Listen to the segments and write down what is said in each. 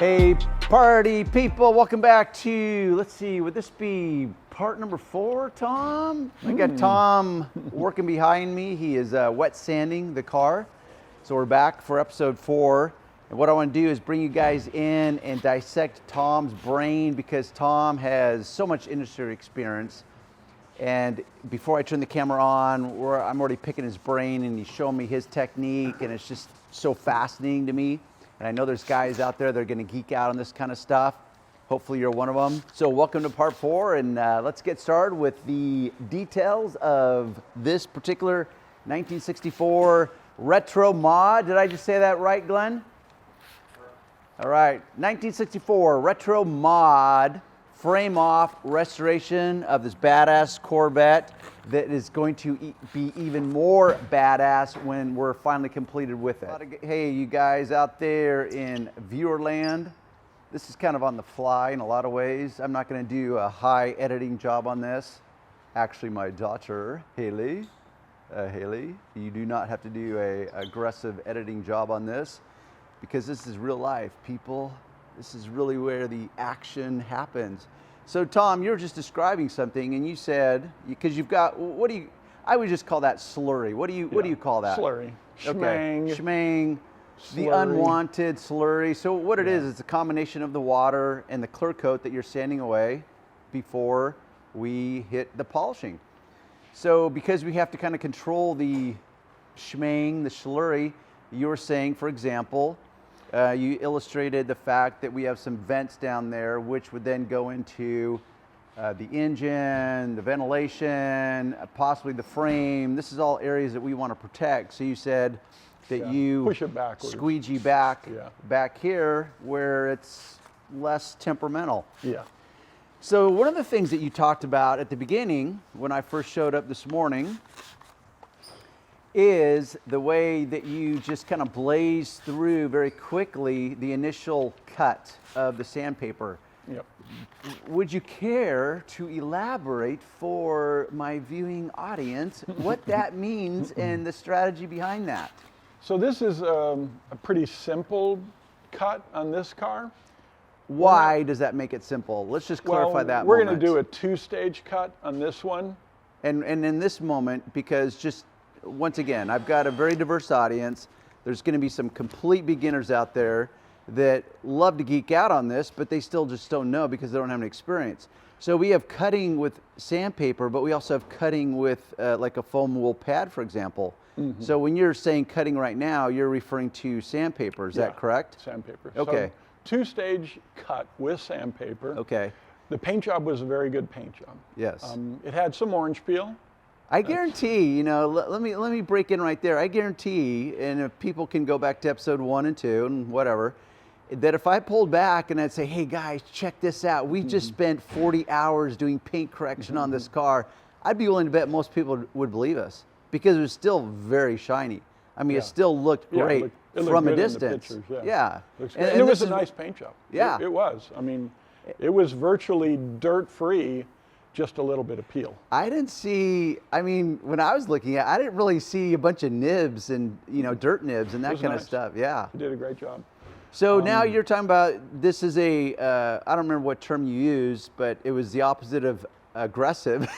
Hey, party people, welcome back to, let's see, would this be part number 4, Tom? I got Tom working behind me. He is wet sanding the car. So we're back for episode 4. And what I want to do is bring you guys in and dissect Tom's brain because Tom has so much industry experience. And before I turn the camera on, I'm already picking his brain and he's showing me his technique, and it's just so fascinating to me. And I know there's guys out there that are going to geek out on this kind of stuff. Hopefully you're one of them. So welcome to part 4, and let's get started with the details of this particular 1964 RestoMod. Did I just say that right, Glenn? All right, 1964 RestoMod frame-off restoration of this badass Corvette that is going to be even more badass when we're finally completed with it. Hey, you guys out there in viewer land, this is kind of on the fly in a lot of ways. I'm not going to do a high editing job on this. Actually, my daughter, Haley, you do not have to do a aggressive editing job on this because this is real life, people. This is really where the action happens. So Tom, you were just describing something, and you said, because you've got, I would just call that slurry. What do you call that? Slurry. Okay. Schmang, the slurry. unwanted slurry. So what it is, it's a combination of the water and the ClearCoat that you're sanding away before we hit the polishing. So because we have to kind of control the schmang, the slurry, you were saying, for example, you illustrated the fact that we have some vents down there, which would then go into the engine, the ventilation, possibly the frame. This is all areas that we want to protect. So you said that you push it backwards, squeegee back here where it's less temperamental. Yeah. So one of the things that you talked about at the beginning when I first showed up this morning is the way that you just kind of blaze through very quickly the initial cut of the sandpaper. Yep. Would you care to elaborate for my viewing audience what that means and the strategy behind that? So this is a pretty simple cut on this car. Why does that make it simple? Let's just clarify that. We're going to do a 2-stage cut on this one. And in this moment, because just once again, I've got a very diverse audience. There's going to be some complete beginners out there that love to geek out on this, but they still just don't know because they don't have any experience. So we have cutting with sandpaper, but we also have cutting with like a foam wool pad, for example. Mm-hmm. So when you're saying cutting right now, you're referring to sandpaper. Is that correct? Sandpaper. Okay. So 2-stage cut with sandpaper. Okay. The paint job was a very good paint job. Yes. It had some orange peel. I guarantee, you know, let me break in right there. I guarantee, and if people can go back to episode 1 and 2 and whatever, that if I pulled back and I'd say, hey guys, check this out. We just spent 40 hours doing paint correction on this car. I'd be willing to bet most people would believe us because it was still very shiny. I mean, it still looked great from a distance. Yeah. And it was a nice paint job. Yeah. It was. I mean, it was virtually dirt-free. Just a little bit of peel. I didn't see, I mean, when I was looking at it, I didn't really see a bunch of nibs and, you know, dirt nibs and that kind of stuff. Yeah. You did a great job. So now you're talking about, this is a, I don't remember what term you used, but it was the opposite of aggressive.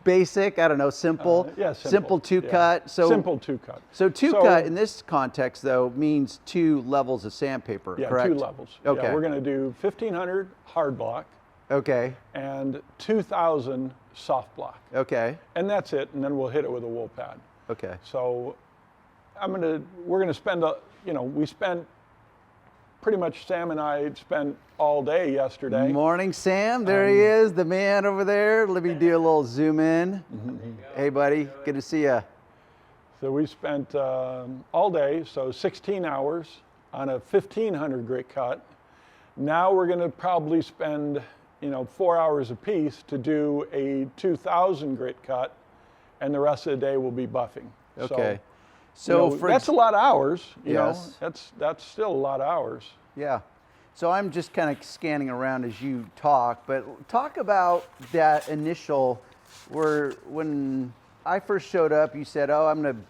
Basic, I don't know, simple. Simple 2-cut. Yeah. So simple 2-cut. So 2-cut in this context, though, means 2 levels of sandpaper, correct? 2 levels. Okay. Yeah, we're going to do 1,500 hard block. Okay. And 2,000 soft block. Okay. And that's it, and then we'll hit it with a wool pad. Okay. So we're gonna spend we spent pretty much, Sam and I spent all day yesterday. Morning, Sam. There he is, the man over there. Let me do a little zoom in. Hey, buddy. Good to see you. So we spent all day, so 16 hours on a 1,500 grit cut. Now we're gonna probably spend 4 hours apiece to do a 2,000 grit cut, and the rest of the day will be buffing. Okay. So that's a lot of hours. You Yes. know, that's still a lot of hours. Yeah. So I'm just kind of scanning around as you talk, but talk about that initial, when I first showed up, you said, oh, I'm going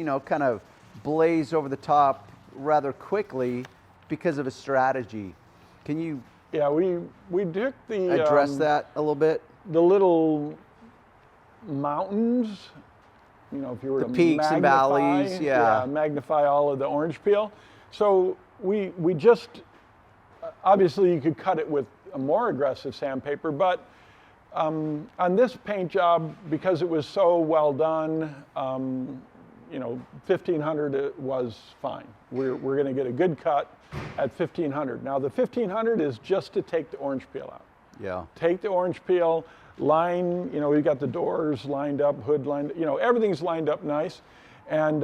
to, kind of blaze over the top rather quickly. because of a strategy. Can you Yeah, we took the address that a little bit? the little mountains, you know, if you were The to peaks and valleys, yeah. magnify all of the orange peel. So we just, obviously you could cut it with a more aggressive sandpaper, but on this paint job, because it was so well done, you know, 1500 it was fine. We're going to get a good cut at 1500. Now the 1500 is just to take the orange peel out. Yeah. Take the orange peel, line, you know, we've got the doors lined up, hood lined, you know, everything's lined up nice. And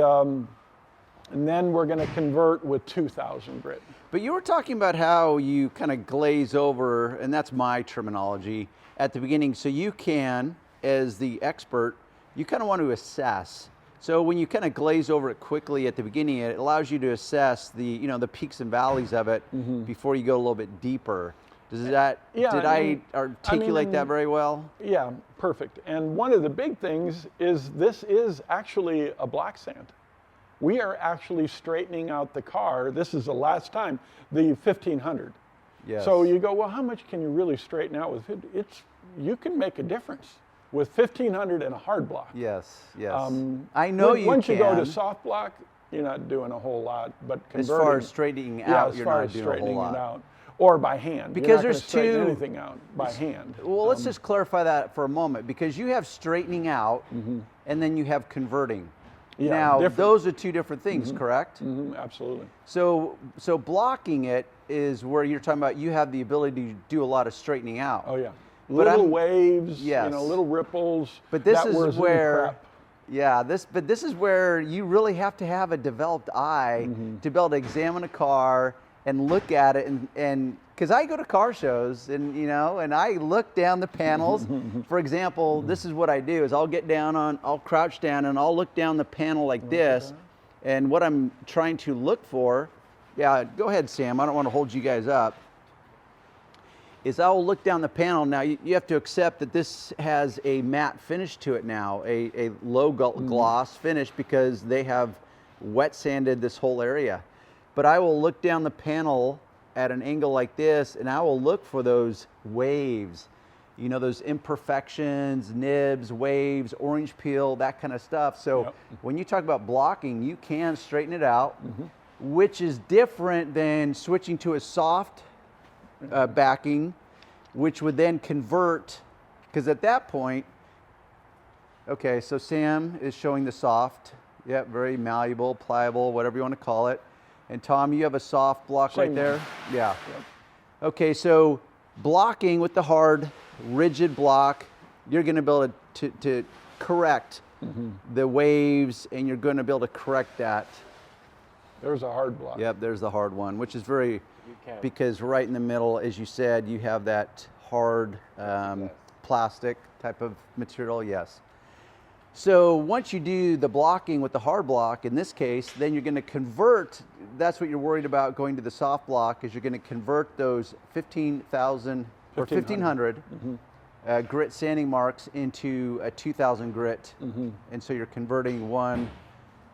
then we're going to convert with 2000 grit. But you were talking about how you kind of glaze over, and that's my terminology, at the beginning. So you can, as the expert, you kind of want to assess. So when you kind of glaze over it quickly at the beginning, it allows you to assess the, you know, the peaks and valleys of it before you go a little bit deeper. Does that, Yeah, did I articulate that very well? Yeah, perfect. And one of the big things is this is actually a black sand. We are actually straightening out the car. This is the last time, the 1500. Yes. So you go, well, how much can you really straighten out with it? You can make a difference with 1500 and a hard block. Yes, yes. I know you Once can. you go to soft block, you're not doing a whole lot, but converting. As far as straightening out, you're not doing a whole lot. It out. Or by hand. Because you're not there's gonna straighten two anything out by hand. Well, let's just clarify that for a moment, because you have straightening out and then you have converting. Yeah, now, different. those are two different things, correct? Absolutely. So blocking it is where you're talking about you have the ability to do a lot of straightening out. Oh yeah. But Little waves, yes. you know, little ripples. But this that is was in where, prep. yeah, this is where you really have to have a developed eye to be able to examine a car and look at it, and because I go to car shows and, you know, and I look down the panels. For example, this is what I do is I'll crouch down and I'll look down the panel like this, and what I'm trying to look for, yeah, go ahead, Sam, I don't want to hold you guys up, is I'll look down the panel. Now you have to accept that this has a matte finish to it now, a low gloss finish, because they have wet sanded this whole area. But I will look down the panel at an angle like this, and I will look for those waves, you know, those imperfections, nibs, waves, orange peel, that kind of stuff. So when you talk about blocking, you can straighten it out, which is different than switching to a soft backing, which would then convert, because at that point, okay, so Sam is showing the soft, yeah, very malleable, pliable, whatever you want to call it. And Tom, you have a soft block right there? Yeah. Okay, so blocking with the hard, rigid block, you're going to be able to correct the waves, and you're going to be able to correct that. There's a hard block. Yep, there's the hard one, which is very, because right in the middle, as you said, you have that hard plastic type of material, yes. So once you do the blocking with the hard block, in this case, then you're going to convert, that's what you're worried about going to the soft block, is you're going to convert those 15,000 or 1,500 grit sanding marks into a 2,000 grit. And so you're converting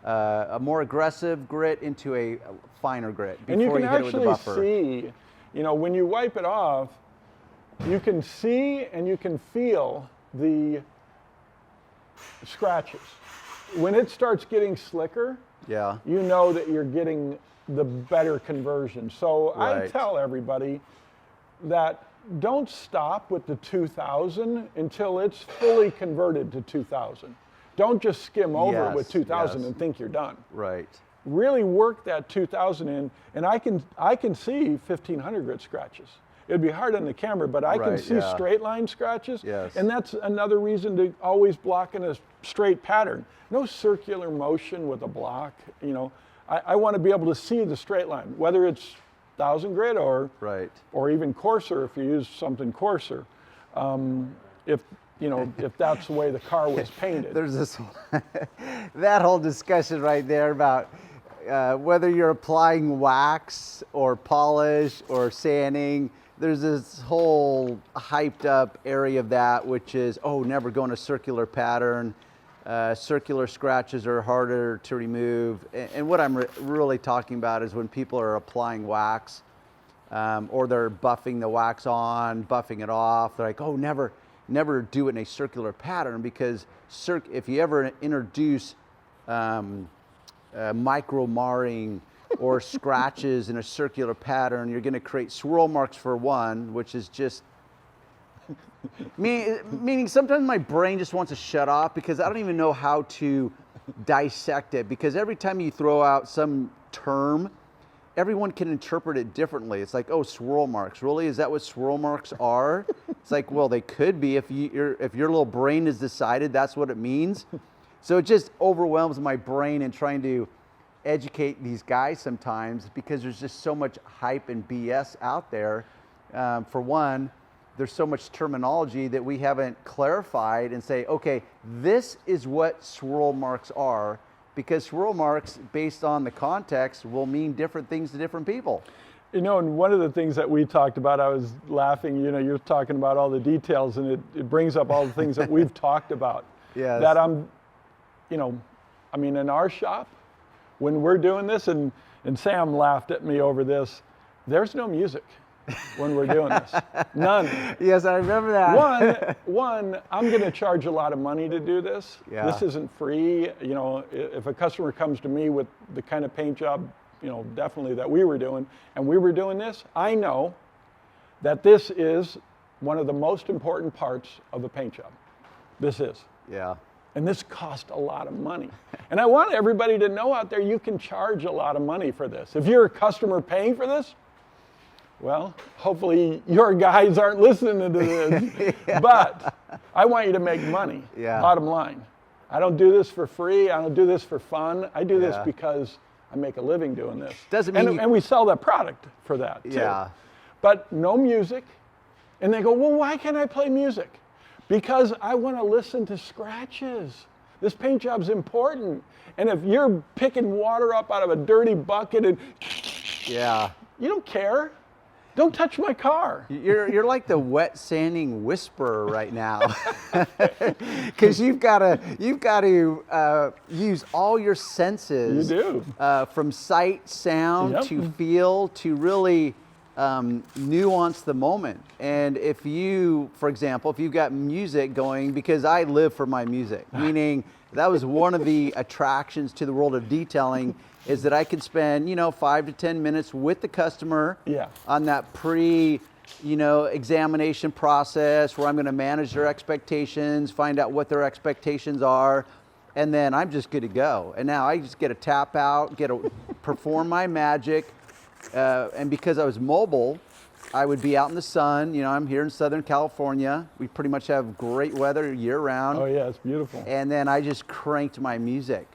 a more aggressive grit into a finer grit before And you can hit it with the actually buffer. see, you know, when you wipe it off, you can see and you can feel the scratches. When it starts getting slicker, Yeah. you know that you're getting the better conversion. So I Right. tell everybody that don't stop with the 2000 until it's fully converted to 2000. Don't just skim over it with Yes, 2000 yes. and think you're done. Right. Really work that 2000 in, and I can see 1500 grit scratches. It'd be hard on the camera, but I can Right, see yeah. straight line scratches. Yes. And that's another reason to always block in a straight pattern. No circular motion with a block. You know, I want to be able to see the straight line, whether it's 1000 grit or Right. or even coarser if you use something coarser. If you know, if that's the way the car was painted. There's this, that whole discussion right there about whether you're applying wax or polish or sanding. There's this whole hyped up area of that, which is, oh, never go in a circular pattern. circular scratches are harder to remove. And what I'm really talking about is when people are applying wax, or they're buffing the wax on, buffing it off. They're like, oh, never do it in a circular pattern, because if you ever introduce micro marring or scratches in a circular pattern, you're going to create swirl marks for one, which is just meaning sometimes my brain just wants to shut off, because I don't even know how to dissect it, because every time you throw out some term, everyone can interpret it differently. It's like, oh, swirl marks. Really? Is that what swirl marks are? It's like, well, they could be if your little brain has decided that's what it means. So it just overwhelms my brain in trying to educate these guys sometimes, because there's just so much hype and BS out there. For one, there's so much terminology that we haven't clarified and say, okay, this is what swirl marks are, because swirl marks, based on the context, will mean different things to different people. You know, and one of the things that we talked about, I was laughing, you know, you're talking about all the details, and it brings up all the things that we've talked about. Yes. That you know, I mean, in our shop, when we're doing this, and Sam laughed at me over this, there's no music when we're doing this. None. Yes, I remember that. One, I'm going to charge a lot of money to do this. Yeah. This isn't free. You know, if a customer comes to me with the kind of paint job, you know, definitely that we were doing, and we were doing this, I know that this is one of the most important parts of a paint job. This is. Yeah. And this cost a lot of money. And I want everybody to know out there, you can charge a lot of money for this. If you're a customer paying for this, well, hopefully your guys aren't listening to this. Yeah. But I want you to make money, bottom line. I don't do this for free. I don't do this for fun. I do this because I make a living doing this. Doesn't mean and we sell that product for that, too. Yeah. But no music. And they go, well, why can't I play music? Because I want to listen to scratches. This paint job's important. And if you're picking water up out of a dirty bucket and you don't care. Don't touch my car. You're like the wet sanding whisperer right now, because you've got to use all your senses. You do. From sight, sound to feel, to really nuance the moment. And if you, for example, if you've got music going, because I live for my music, meaning that was one of the attractions to the world of detailing, is that I could spend, 5 to 10 minutes with the customer on that examination process, where I'm going to manage their expectations, find out what their expectations are, and then I'm just good to go. And now I just get to tap out, perform my magic, and because I was mobile, I would be out in the sun. I'm here in Southern California. We pretty much have great weather year round. Oh yeah, it's beautiful. And then I just cranked my music.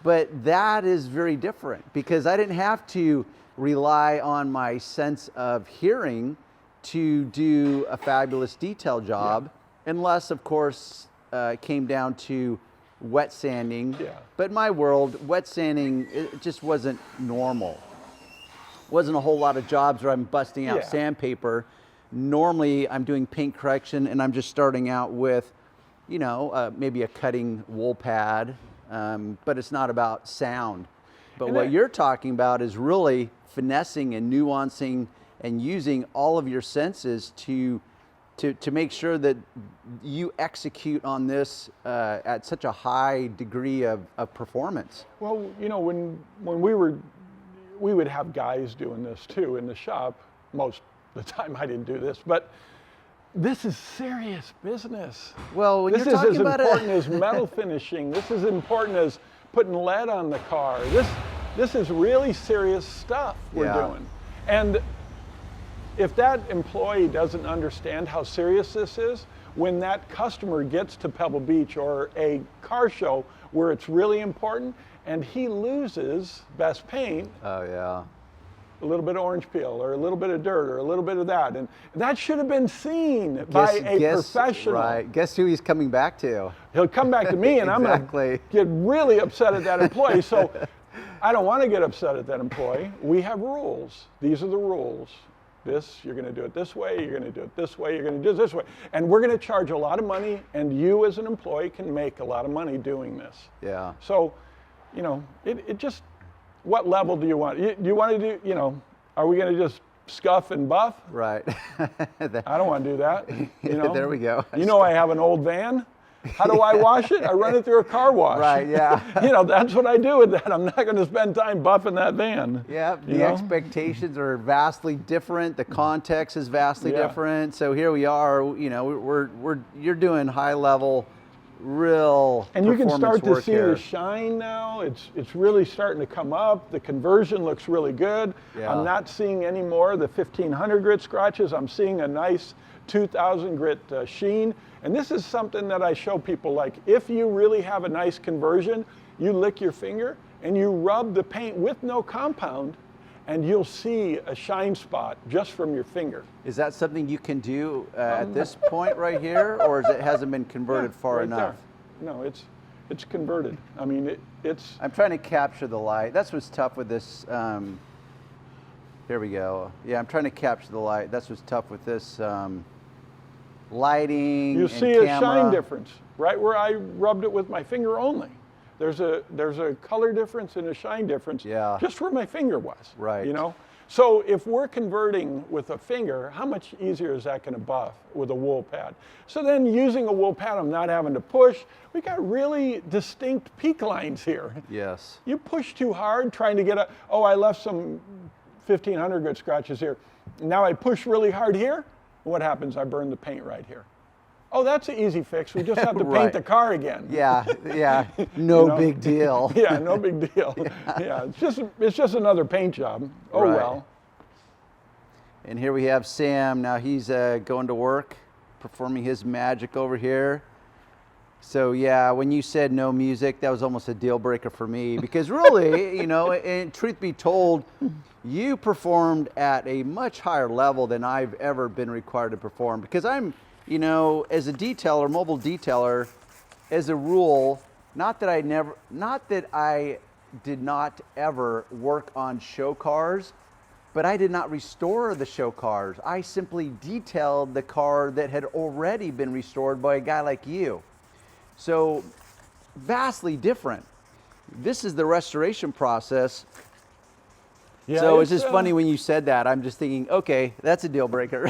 But that is very different, because I didn't have to rely on my sense of hearing to do a fabulous detail job, unless, of course, it came down to wet sanding. Yeah. But in my world, wet sanding, it just wasn't normal. Wasn't a whole lot of jobs where I'm busting out sandpaper. Normally, I'm doing paint correction, and I'm just starting out with, maybe a cutting wool pad. But it's not about sound. But what you're talking about is really finessing and nuancing and using all of your senses to make sure that you execute on this at such a high degree of performance. Well, when we would have guys doing this too in the shop. Most of the time I didn't do this, but this is serious business. Well, when this you're talking is as about important as metal finishing. This is important as putting lead on the car. This is really serious stuff we're doing. And if that employee doesn't understand how serious this is, when that customer gets to Pebble Beach or a car show where it's really important, and he loses best paint, a little bit of orange peel or a little bit of dirt or a little bit of that, and that should have been seen by a professional. Right. Guess who he's coming back to? He'll come back to me, and I'm going to get really upset at that employee. So I don't want to get upset at that employee. We have rules. These are the rules. this, you're going to do it this way, you're going to do it this way, you're going to do it this way. And we're going to charge a lot of money, and you as an employee can make a lot of money doing this. Yeah. So, you know, it just, what level do you want? You want to do, you know, are we going to just scuff and buff? Right. I don't want to do that. You know? There we go. You know, I have an old van. How do I wash it? I run it through a car wash. Right, yeah. You know, that's what I do with that. I'm not going to spend time buffing that van. Yeah, the expectations are vastly different. The context is vastly different. So here we are, you know, you're doing high level, real and you can start to see here. the shine now. It's really starting to come up. The conversion looks really good. Yeah. I'm not seeing any more of the 1500 grit scratches. I'm seeing a nice 2000 grit sheen. And this is something that I show people, like if you really have a nice conversion, you lick your finger and you rub the paint with no compound, and you'll see a shine spot just from your finger. Is that something you can do at this point right here, or hasn't been converted far enough? There. No, it's converted. I mean, it's... I'm trying to capture the light. That's what's tough with this. There we go. Yeah, I'm trying to capture the light. That's what's tough with this lighting. You and see a camera. shine difference right where I rubbed it with my finger only. There's a color difference and a shine difference just where my finger was. Right. You know? So if we're converting with a finger, how much easier is that going to buff with a wool pad? So then using a wool pad, I'm not having to push. We got really distinct peak lines here. Yes. You push too hard trying to get I left some 1500 grit scratches here. Now I push really hard here. What happens? I burn the paint right here. Oh, that's an easy fix. We just have to paint the car again. Yeah, yeah. No big deal. Yeah, no big deal. Yeah, it's just another paint job. Oh well. And here we have Sam. Now he's going to work, performing his magic over here. So yeah, when you said no music, that was almost a deal breaker for me, because really, you know, and truth be told, you performed at a much higher level than I've ever been required to perform, because I'm, you know, as a detailer, mobile detailer, as a rule, not that I did not ever work on show cars, but I did not restore the show cars. I simply detailed the car that had already been restored by a guy like you. So vastly different. This is the restoration process. Yeah, so it's just funny when you said that. I'm just thinking, okay, that's a deal breaker.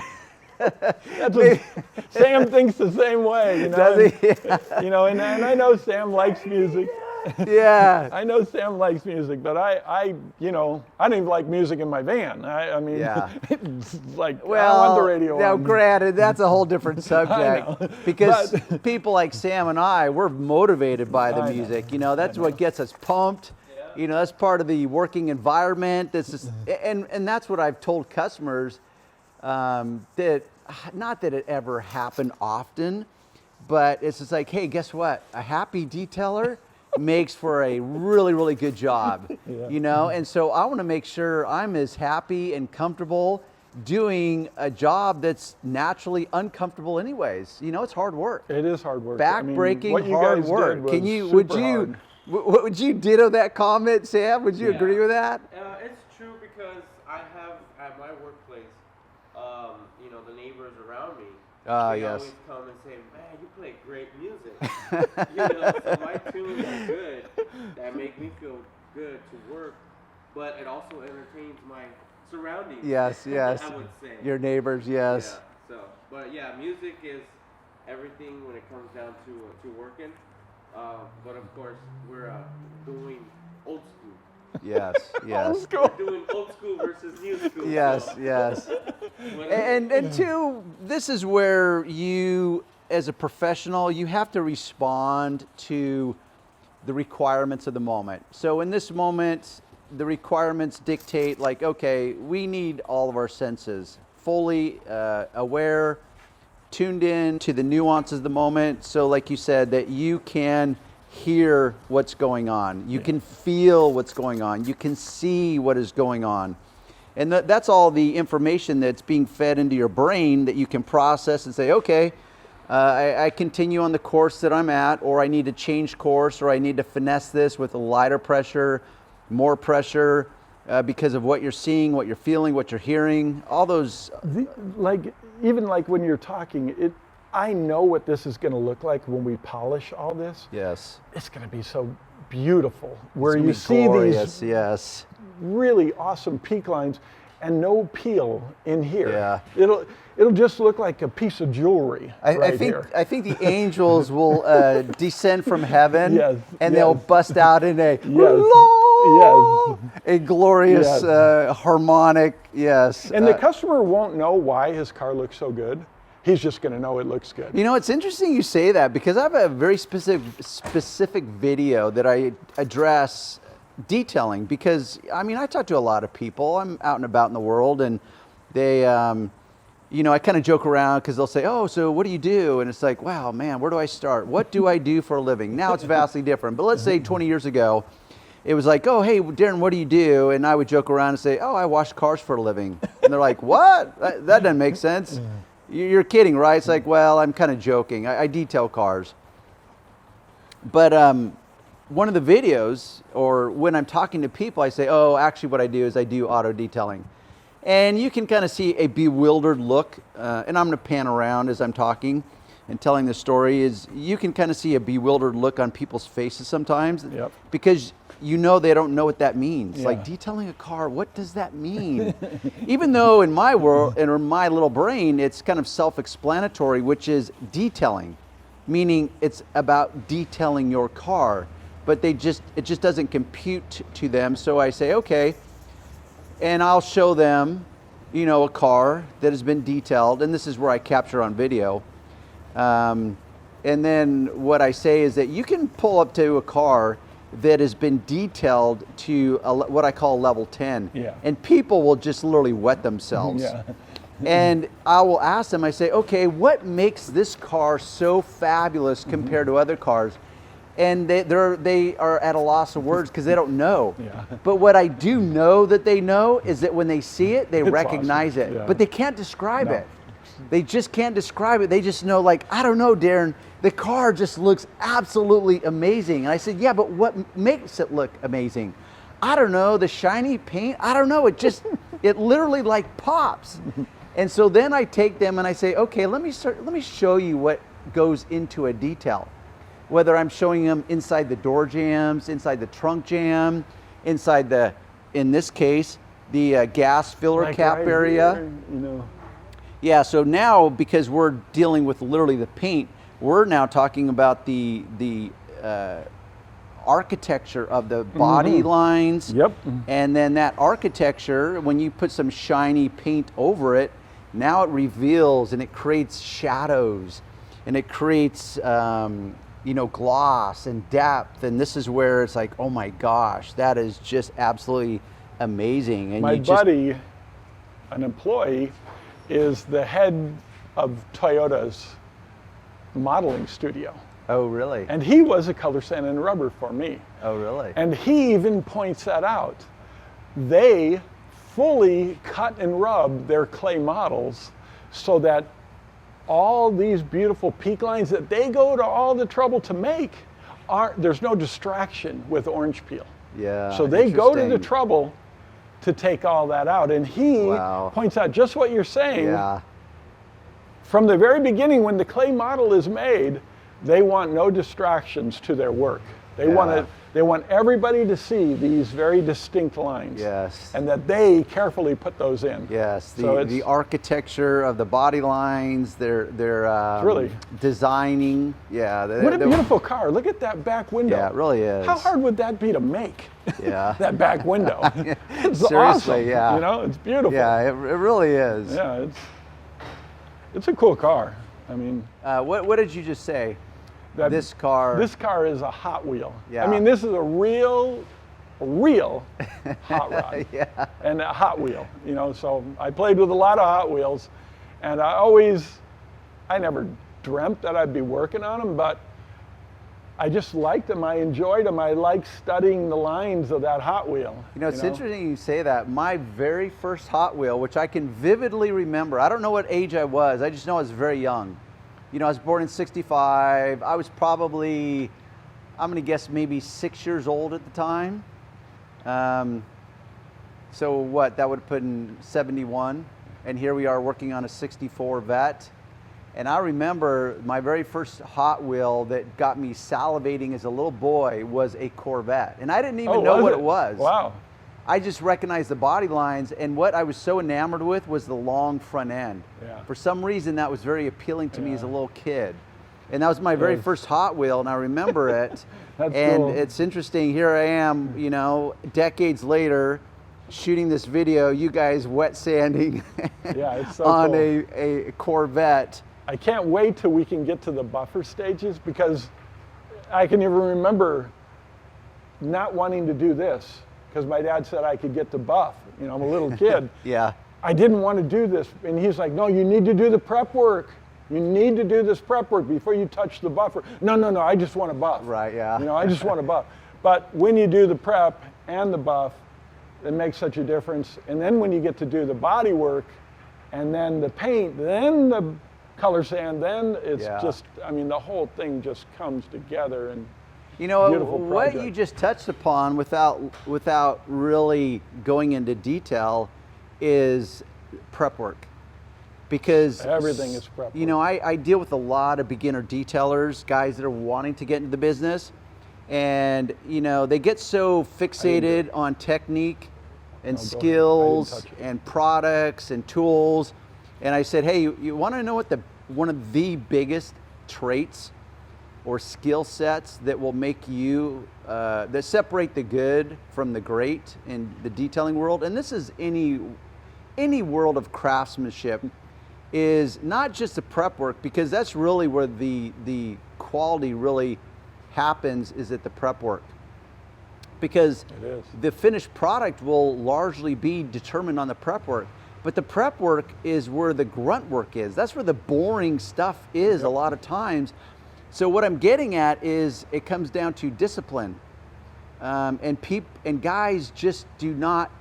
That's what Sam thinks the same way, you know. Does he? Yeah. You know, and I know Sam likes music. Yeah. I know Sam likes music, but I you know, I don't even like music in my van. I mean, it's like, well, I don't want the radio now on. Granted, that's a whole different subject, because people like Sam and I, we're motivated by the music. You know, that's what gets us pumped. You know, that's part of the working environment. That's just, and that's what I've told customers. That not that it ever happened often, but it's just like, hey, guess what? A happy detailer makes for a really, really good job, you know? And so I want to make sure I'm as happy and comfortable doing a job that's naturally uncomfortable anyways. You know, it's hard work. It is hard work. Back-breaking hard work. Would you ditto that comment, Sam? Would you agree with that? It's true, because I have at my workplace, you know, the neighbors around me, they always come and say, man, you play great music. You know, so my tunes are good, that make me feel good to work, but it also entertains my surroundings. Yes, yes. I would say. Your neighbors, yes. Yeah, so, but yeah, music is everything when it comes down to working. But of course, we're doing old school. Yes, yes. Old school. We're doing old school versus new school. Yes, so. yes. And two, this is where you, as a professional, you have to respond to the requirements of the moment. So in this moment, the requirements dictate, like, okay, we need all of our senses fully aware, tuned in to the nuances of the moment. So like you said, that you can hear what's going on. You can feel what's going on. You can see what is going on. And that's all the information that's being fed into your brain that you can process and say, okay, I continue on the course that I'm at, or I need to change course, or I need to finesse this with a lighter pressure, more pressure, because of what you're seeing, what you're feeling, what you're hearing, all those. Even like when you're talking, I know what this is going to look like when we polish all this. Yes. It's going to be so beautiful. Where you see glorious, these yes. really awesome peak lines and no peel in here. Yeah. It'll just look like a piece of jewelry right here. I think the angels will descend from heaven, yes, and they'll bust out in a a glorious harmonic, yes. And the customer won't know why his car looks so good. He's just going to know it looks good. You know, it's interesting you say that, because I have a very specific video that I address detailing, because I mean, I talk to a lot of people. I'm out and about in the world, and they you know, I kind of joke around because they'll say, oh, so what do you do? And it's like, wow, man, where do I start? What do I do for a living? Now it's vastly different. But let's say 20 years ago, it was like, oh, hey, Darren, what do you do? And I would joke around and say, oh, I wash cars for a living. And they're like, what? That doesn't make sense. You're kidding, right? It's like, well, I'm kind of joking. I detail cars. But one of the videos, or when I'm talking to people, I say, oh, actually what I do is I do auto detailing. And you can kind of see a bewildered look, and I'm going to pan around as I'm talking and telling the story, is you can kind of see a bewildered look on people's faces sometimes, because you know they don't know what that means. Like, detailing a car, what does that mean? Even though in my world, and in my little brain, it's kind of self-explanatory, which is detailing, meaning it's about detailing your car, but it just doesn't compute to them. So I say, okay. And I'll show them, you know, a car that has been detailed, and this is where I capture on video. And then what I say is that you can pull up to a car that has been detailed to what I call level 10, and people will just literally wet themselves. And I will ask them, I say, okay, what makes this car so fabulous compared to other cars? And they are at a loss of words because they don't know. But what I do know that they know is that when they see it, they recognize it. But they can't describe it. They just can't describe it. They just know, like, I don't know, Darren, the car just looks absolutely amazing. And I said, yeah, but what makes it look amazing? I don't know, the shiny paint, I don't know, it just, it literally like pops. And so then I take them and I say, okay, let me show you what goes into a detail. Whether I'm showing them inside the door jambs, inside the trunk jam, inside the, in this case, the gas filler cap area. Here, you know. Yeah, so now, because we're dealing with literally the paint, we're now talking about the architecture of the body lines. And then that architecture, when you put some shiny paint over it, now it reveals and it creates shadows, and it creates you know, gloss and depth, and this is where it's like, oh my gosh, that is just absolutely amazing. And my buddy, an employee, is the head of Toyota's modeling studio. Oh, really? And he was a color sand and rubber for me. Oh, really? And he even points that out. They fully cut and rub their clay models so that all these beautiful peak lines that they go to all the trouble to make, there's no distraction with orange peel. So they go to the trouble to take all that out. And he points out just what you're saying. From the very beginning, when the clay model is made, they want no distractions to their work. They want everybody to see these very distinct lines. And that they carefully put those in. So the architecture of the body lines, they're really designing. What a beautiful car. Look at that back window. Yeah, it really is. How hard would that be to make? That back window. It's seriously, awesome. You know, it's beautiful. It really is. It's a cool car. I mean, what did you just say? This car is a Hot Wheel. I mean, this is a real hot rod. And a Hot Wheel, you know. So I played with a lot of Hot Wheels, and I never dreamt that I'd be working on them, but I just liked them. I enjoyed them. I liked studying the lines of that Hot Wheel. You know, it's interesting you say that. My very first Hot Wheel, which I can vividly remember, I don't know what age I was. I just know I was very young. You know, I was born in '65. I was probably, I'm going to guess maybe 6 years old at the time. So what, that would put in 71, and here we are working on a 64 Vet. And I remember my very first Hot Wheel that got me salivating as a little boy was a Corvette. And I didn't even know what it was. Wow. I just recognized the body lines, and what I was so enamored with was the long front end. Yeah. For some reason, that was very appealing to me as a little kid. And that was my very first Hot Wheel, and I remember it. That's and cool. It's interesting, here I am, you know, decades later, shooting this video, you guys wet sanding it's so on cool. a Corvette. I can't wait till we can get to the buffer stages, because I can even remember not wanting to do this, because my dad said I could get the buff. You know, I'm a little kid. Yeah. I didn't want to do this. And he's like, no, you need to do the prep work. You need to do this prep work before you touch the buffer. No, I just want a buff. Right, yeah. You know, I just want a buff. But when you do the prep and the buff, it makes such a difference. And then when you get to do the body work and then the paint, then the color sand, then it's just, I mean, the whole thing just comes together. And you know, beautiful what project. you just touched upon without really going into detail is prep work. Because everything is prep work. You know, I deal with a lot of beginner detailers, guys that are wanting to get into the business, and you know, they get so fixated on technique and skills and products and tools. And I said, hey, you want to know what one of the biggest traits or skill sets that will make you, that separate the good from the great in the detailing world, and this is any world of craftsmanship, is not just the prep work, because that's really where the quality really happens, is at the prep work. Because the finished product will largely be determined on the prep work. But the prep work is where the grunt work is. That's where the boring stuff is a lot of times. So what I'm getting at is it comes down to discipline. And guys just do not,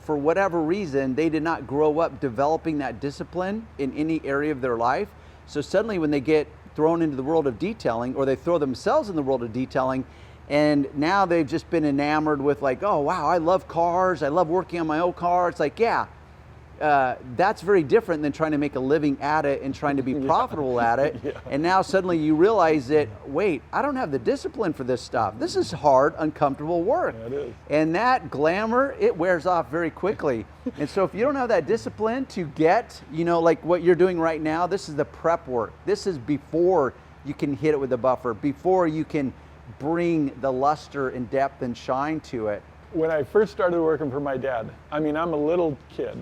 for whatever reason, they did not grow up developing that discipline in any area of their life. So suddenly when they get thrown into the world of detailing, or they throw themselves in the world of detailing, and now they've just been enamored with like, oh wow, I love cars, I love working on my own car. It's like, yeah, that's very different than trying to make a living at it and trying to be profitable at it. And now suddenly you realize that, wait, I don't have the discipline for this stuff. This is hard, uncomfortable work. It is. And that glamour, it wears off very quickly. And so if you don't have that discipline to get, you know, like what you're doing right now, this is the prep work. This is before you can hit it with the buffer, before you can bring the luster and depth and shine to it. When I first started working for my dad, I mean, I'm a little kid,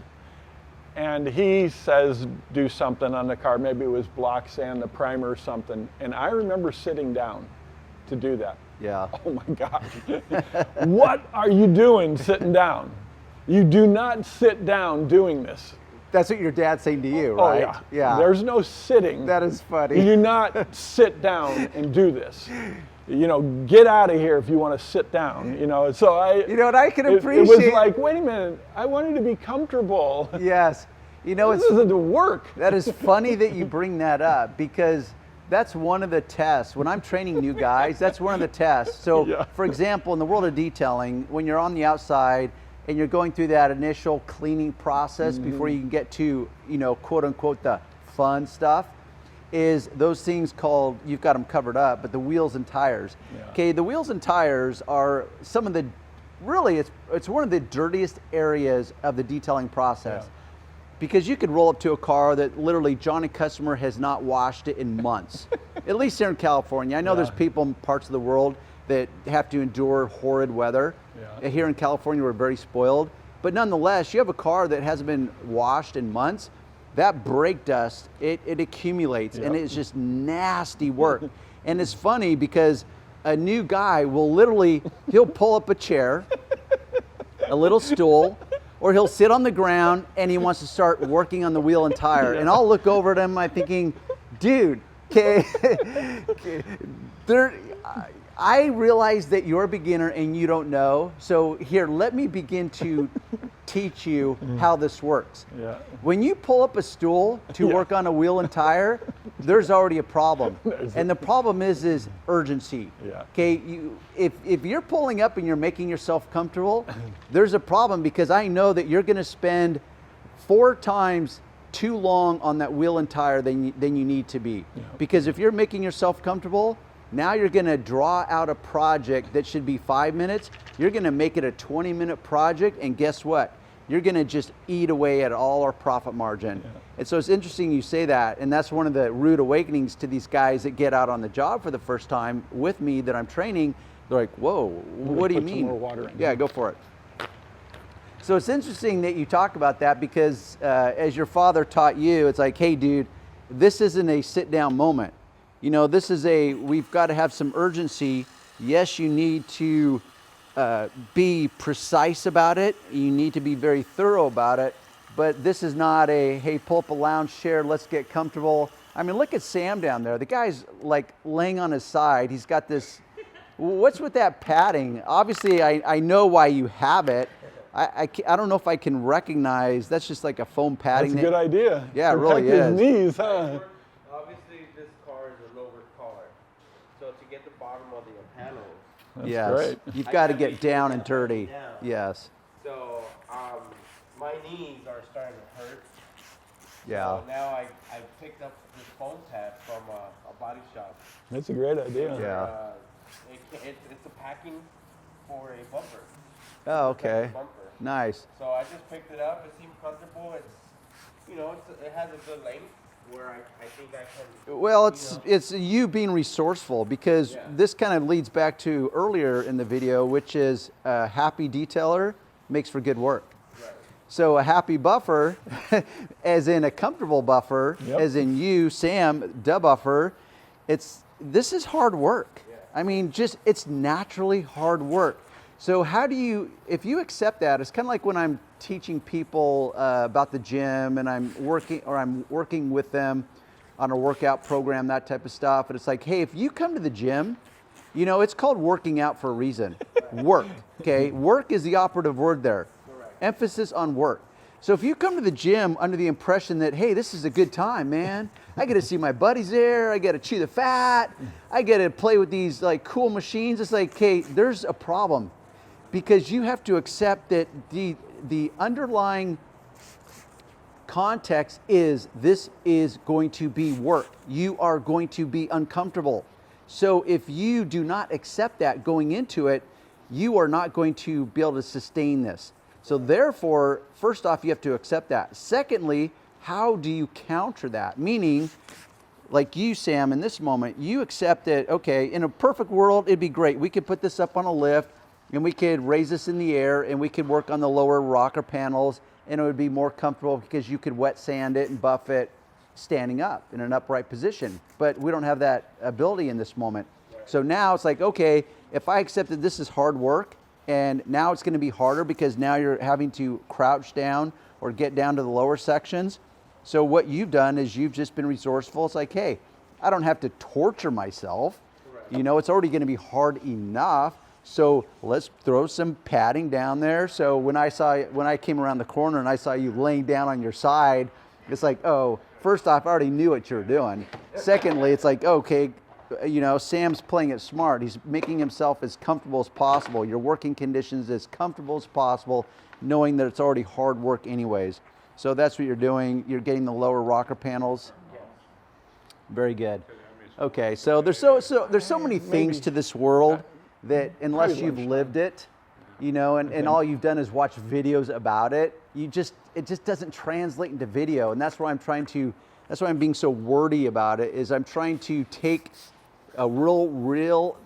and he says do something on the car, maybe it was block sand, the primer or something, and I remember sitting down to do that. Yeah. Oh my gosh. What are you doing sitting down? You do not sit down doing this. That's what your dad's saying to you, right? Oh yeah. There's no sitting. That is funny. You do not sit down and do this. You know, get out of here if you want to sit down. You know, so You know what, I can appreciate. It was like, wait a minute, I wanted to be comfortable. Yes. You know, this isn't the work. That is funny that you bring that up, because that's one of the tests. When I'm training new guys, that's one of the tests. So, for example, in the world of detailing, when you're on the outside and you're going through that initial cleaning process before you can get to, you know, quote unquote, the fun stuff, is those things called, you've got them covered up, but the wheels and tires. Okay, the wheels and tires are some of the, really, it's one of the dirtiest areas of the detailing process. Because you could roll up to a car that literally Johnny Customer has not washed it in months. At least here in California. I know there's people in parts of the world that have to endure horrid weather. Here in California, we're very spoiled. But nonetheless, you have a car that hasn't been washed in months, that brake dust, it accumulates, and it's just nasty work. And it's funny because a new guy will literally, he'll pull up a chair, a little stool, or he'll sit on the ground and he wants to start working on the wheel and tire. And I'll look over at him, I'm thinking, dude, okay, I realize that you're a beginner and you don't know. So here, let me begin to teach you how this works. When you pull up a stool to work on a wheel and tire, there's already a problem. And the problem is urgency. Yeah. Okay, if you're pulling up and you're making yourself comfortable, there's a problem, because I know that you're gonna spend 4 times too long on that wheel and tire than you need to be. Yeah. Because if you're making yourself comfortable, now you're gonna draw out a project that should be 5 minutes, you're gonna make it a 20-minute project, and guess what? You're gonna just eat away at all our profit margin. Yeah. And so it's interesting you say that, and that's one of the rude awakenings to these guys that get out on the job for the first time with me that I'm training. They're like, whoa, what do you Put some mean? more water in. Yeah, go for it. So it's interesting that you talk about that, because as your father taught you, it's like, hey dude, this isn't a sit down moment. You know, this is we've got to have some urgency. Yes, you need to be precise about it. You need to be very thorough about it, but this is not hey, pull up a lounge chair, let's get comfortable. I mean, look at Sam down there. The guy's like laying on his side. He's got this, what's with that padding? Obviously, I know why you have it. I don't know if I can recognize, that's just like a foam padding. That's a good idea. Yeah, it really Protect his is. knees, huh? Obviously, this car is a lower car, so to get the bottom of the panels. That's Yes, great. you've I got to gotta get make sure down that and I'm dirty. down. Yes, So my knees are starting to hurt. yeah. So now I picked up this foam pad from a body shop. That's a great idea. Yeah. It's a packing for a bumper. Oh, okay. Bumper. Nice. So I just picked it up. It seemed comfortable. It has a good length where I think I can. Well, it's you being resourceful, because Yeah. this kind of leads back to earlier in the video, which is a happy detailer makes for good work. Right. So a happy buffer, as in a comfortable buffer, Yep. as in you, Sam, the buffer, this is hard work. Yeah. I mean, it's naturally hard work. So how do you, if you accept that, it's kind of like when I'm teaching people about the gym, and I'm working with them on a workout program, that type of stuff. And it's like, hey, if you come to the gym, you know, it's called working out for a reason. Work, okay? Work is the operative word there. Correct. Emphasis on work. So if you come to the gym under the impression that, hey, this is a good time, man. I get to see my buddies there. I get to chew the fat. I get to play with these like cool machines. It's like, hey, there's a problem. Because you have to accept that the underlying context is this is going to be work. You are going to be uncomfortable. So if you do not accept that going into it, you are not going to be able to sustain this. So therefore, first off, you have to accept that. Secondly, how do you counter that? Meaning, like you, Sam, in this moment, you accept that, okay, in a perfect world, it'd be great. We could put this up on a lift, and we could raise this in the air, and we could work on the lower rocker panels, and it would be more comfortable because you could wet sand it and buff it standing up in an upright position. But we don't have that ability in this moment. So now it's like, okay, if I accept that this is hard work, and now it's going to be harder because now you're having to crouch down or get down to the lower sections. So what you've done is you've just been resourceful. It's like, hey, I don't have to torture myself. Correct. You know, it's already going to be hard enough. So let's throw some padding down there. So when I came around the corner and I saw you laying down on your side, it's like, oh, first off, I already knew what you were doing. Secondly, it's like, okay, you know, Sam's playing it smart. He's making himself as comfortable as possible. Your working conditions as comfortable as possible, knowing that it's already hard work anyways. So that's what you're doing. You're getting the lower rocker panels. Yes. Very good. Okay, so there's so many things to this world that unless you've lived it, you know, and all you've done is watch videos about it, it just doesn't translate into video. And that's why I'm being so wordy about it, is I'm trying to take a real,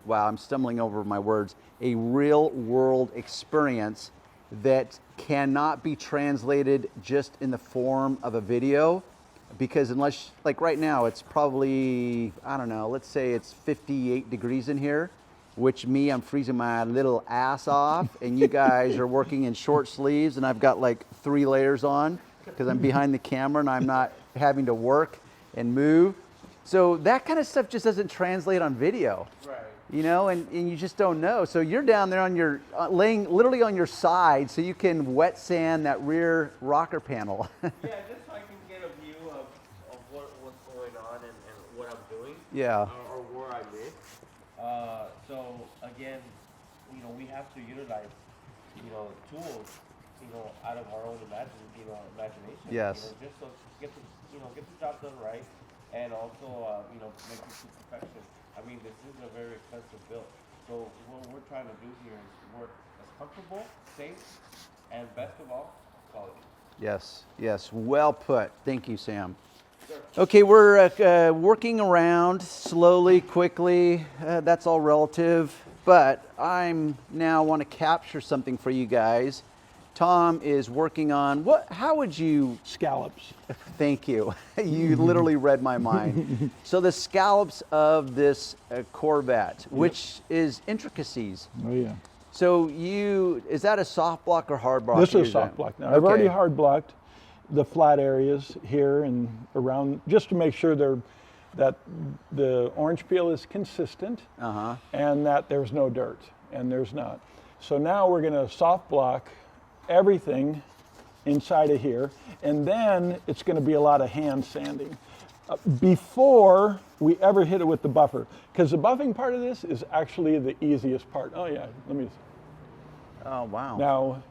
wow, I'm stumbling over my words, a real world experience that cannot be translated just in the form of a video. Because unless, like right now, it's probably, I don't know, let's say it's 58 degrees in here, which I'm freezing my little ass off, and you guys are working in short sleeves, and I've got like 3 layers on because I'm behind the camera and I'm not having to work and move. So that kind of stuff just doesn't translate on video. Right. You know, and you just don't know. So you're down there on your, laying literally on your side so you can wet sand that rear rocker panel. Yeah, just so I can get a view of what's going on. Yeah. Or where I live. So again, we have to utilize, tools, out of our own imagination. Yes. Just to get the job done right, and also, make it to perfection. I mean, this is a very expensive build. So what we're trying to do here is work as comfortable, safe, and best of all, quality. Yes, yes, well put. Thank you, Sam. Okay, we're working around slowly, quickly. That's all relative, but I'm now want to capture something for you guys. Tom is working on how would you? Scallops. Thank you. You literally read my mind. So the scallops of this Corvette, which is intricacies. Oh yeah. So is that a soft block or hard block? This is soft block now. I've already hard blocked the flat areas here and around, just to make sure that the orange peel is consistent and that there's no dirt, and there's not. So now we're going to soft block everything inside of here, and then it's going to be a lot of hand sanding before we ever hit it with the buffer, because the buffing part of this is actually the easiest part. Oh yeah, let me. Oh wow. Now,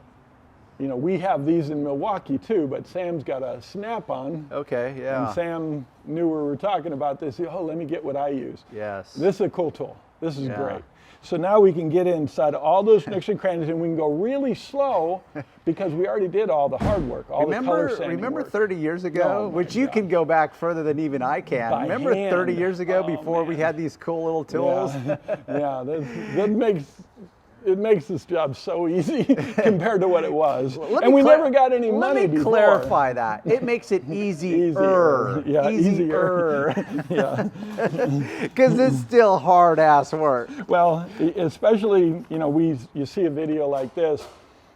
we have these in Milwaukee too, but Sam's got a Snap-on. Okay, yeah. And Sam knew we were talking about this. Oh, let me get what I use. Yes. This is a cool tool. This is great. So now we can get inside all those nooks and crannies, and we can go really slow because we already did all the hard work, all the color sanding Remember work. 30 years ago, which you can go back further than even I can. By Remember hand. 30 years ago before we had these cool little tools? Yeah, it makes this job so easy compared to what it was. And we never got any money before. Let me clarify that. It makes it easier. Yeah, easier. Yeah. Because it's still hard ass work. Well, especially, you see a video like this,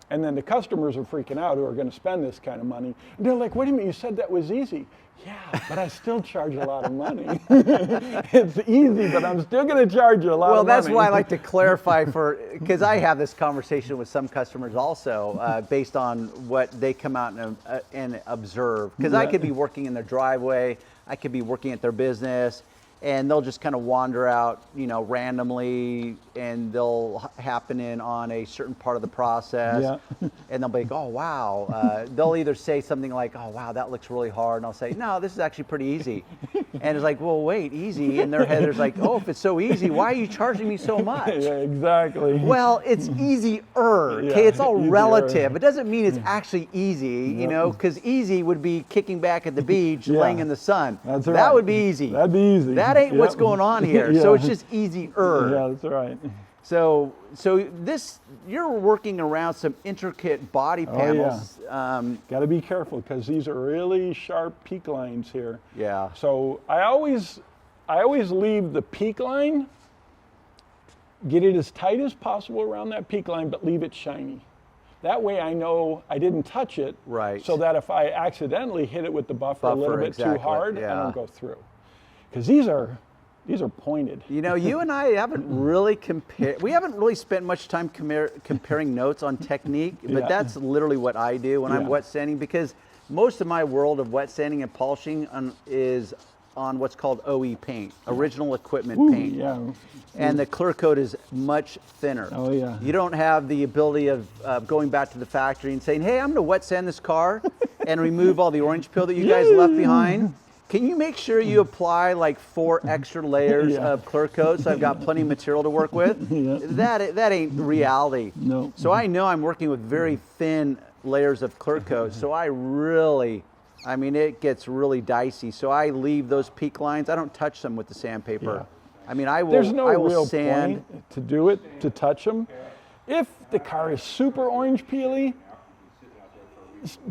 and then the customers are freaking out who are going to spend this kind of money. And they're like, wait a minute, you said that was easy. Yeah, but I still charge a lot of money. It's easy, but I'm still going to charge you a lot of money. Well, that's why I like to clarify because I have this conversation with some customers also based on what they come out and observe. Because I could be working in their driveway, I could be working at their business, and they'll just kind of wander out, randomly, and they'll happen in on a certain part of the process, and they'll be like, oh, wow. They'll either say something like, oh, wow, that looks really hard, and I'll say, no, this is actually pretty easy. And it's like, well, wait, easy. In their head, there's like, oh, if it's so easy, why are you charging me so much? Yeah, exactly. Well, it's easier, okay? It's all relative. It doesn't mean it's actually easy, because easy would be kicking back at the beach, laying in the sun. That's right. That would be easy. That'd be easy. That ain't what's going on here. So it's just easier. Yeah, that's right. So this, you're working around some intricate body panels. Got to be careful because these are really sharp peak lines here. Yeah. So I always leave the peak line, get it as tight as possible around that peak line, but leave it shiny. That way I know I didn't touch it. Right. So that if I accidentally hit it with the buffer a little bit too hard, I don't go through. Because these are pointed. You and I haven't really we haven't really spent much time comparing notes on technique, but that's literally what I do when I'm wet sanding, because most of my world of wet sanding and polishing is on what's called OE paint, original equipment paint. Yeah. And the ClearCoat is much thinner. Oh yeah. You don't have the ability of going back to the factory and saying, hey, I'm gonna wet sand this car and remove all the orange peel that you guys left behind. Can you make sure you apply like 4 extra layers of ClearCoat so I've got plenty of material to work with? That ain't reality. No. So I know I'm working with very thin layers of ClearCoat, so it gets really dicey. So I leave those peak lines. I don't touch them with the sandpaper. I mean, There's no real sand. point to do it, to touch them. If the car is super orange peely,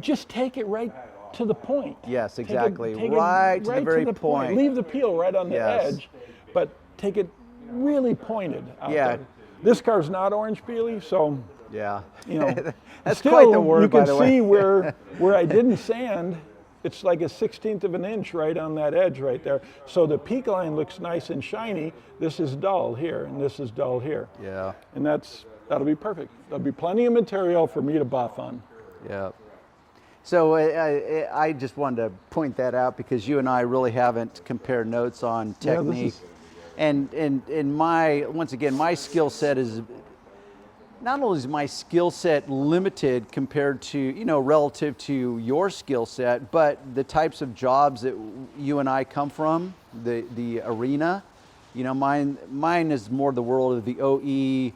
just take it right to the point. Yes, exactly. Take right it to the very point. Leave the peel right on the edge, but take it really pointed out there. This car's not orange peely, so that's still, quite the word, by the way. You can see where I didn't sand. It's like a 1/16 of an inch right on that edge right there. So the peak line looks nice and shiny. This is dull here, and this is dull here. Yeah. And that'll be perfect. There'll be plenty of material for me to buff on. Yeah. So I just wanted to point that out because you and I really haven't compared notes on technique. And once again, my skill set is, not only is my skill set limited compared to, relative to your skill set, but the types of jobs that you and I come from, the arena, mine is more the world of the OE,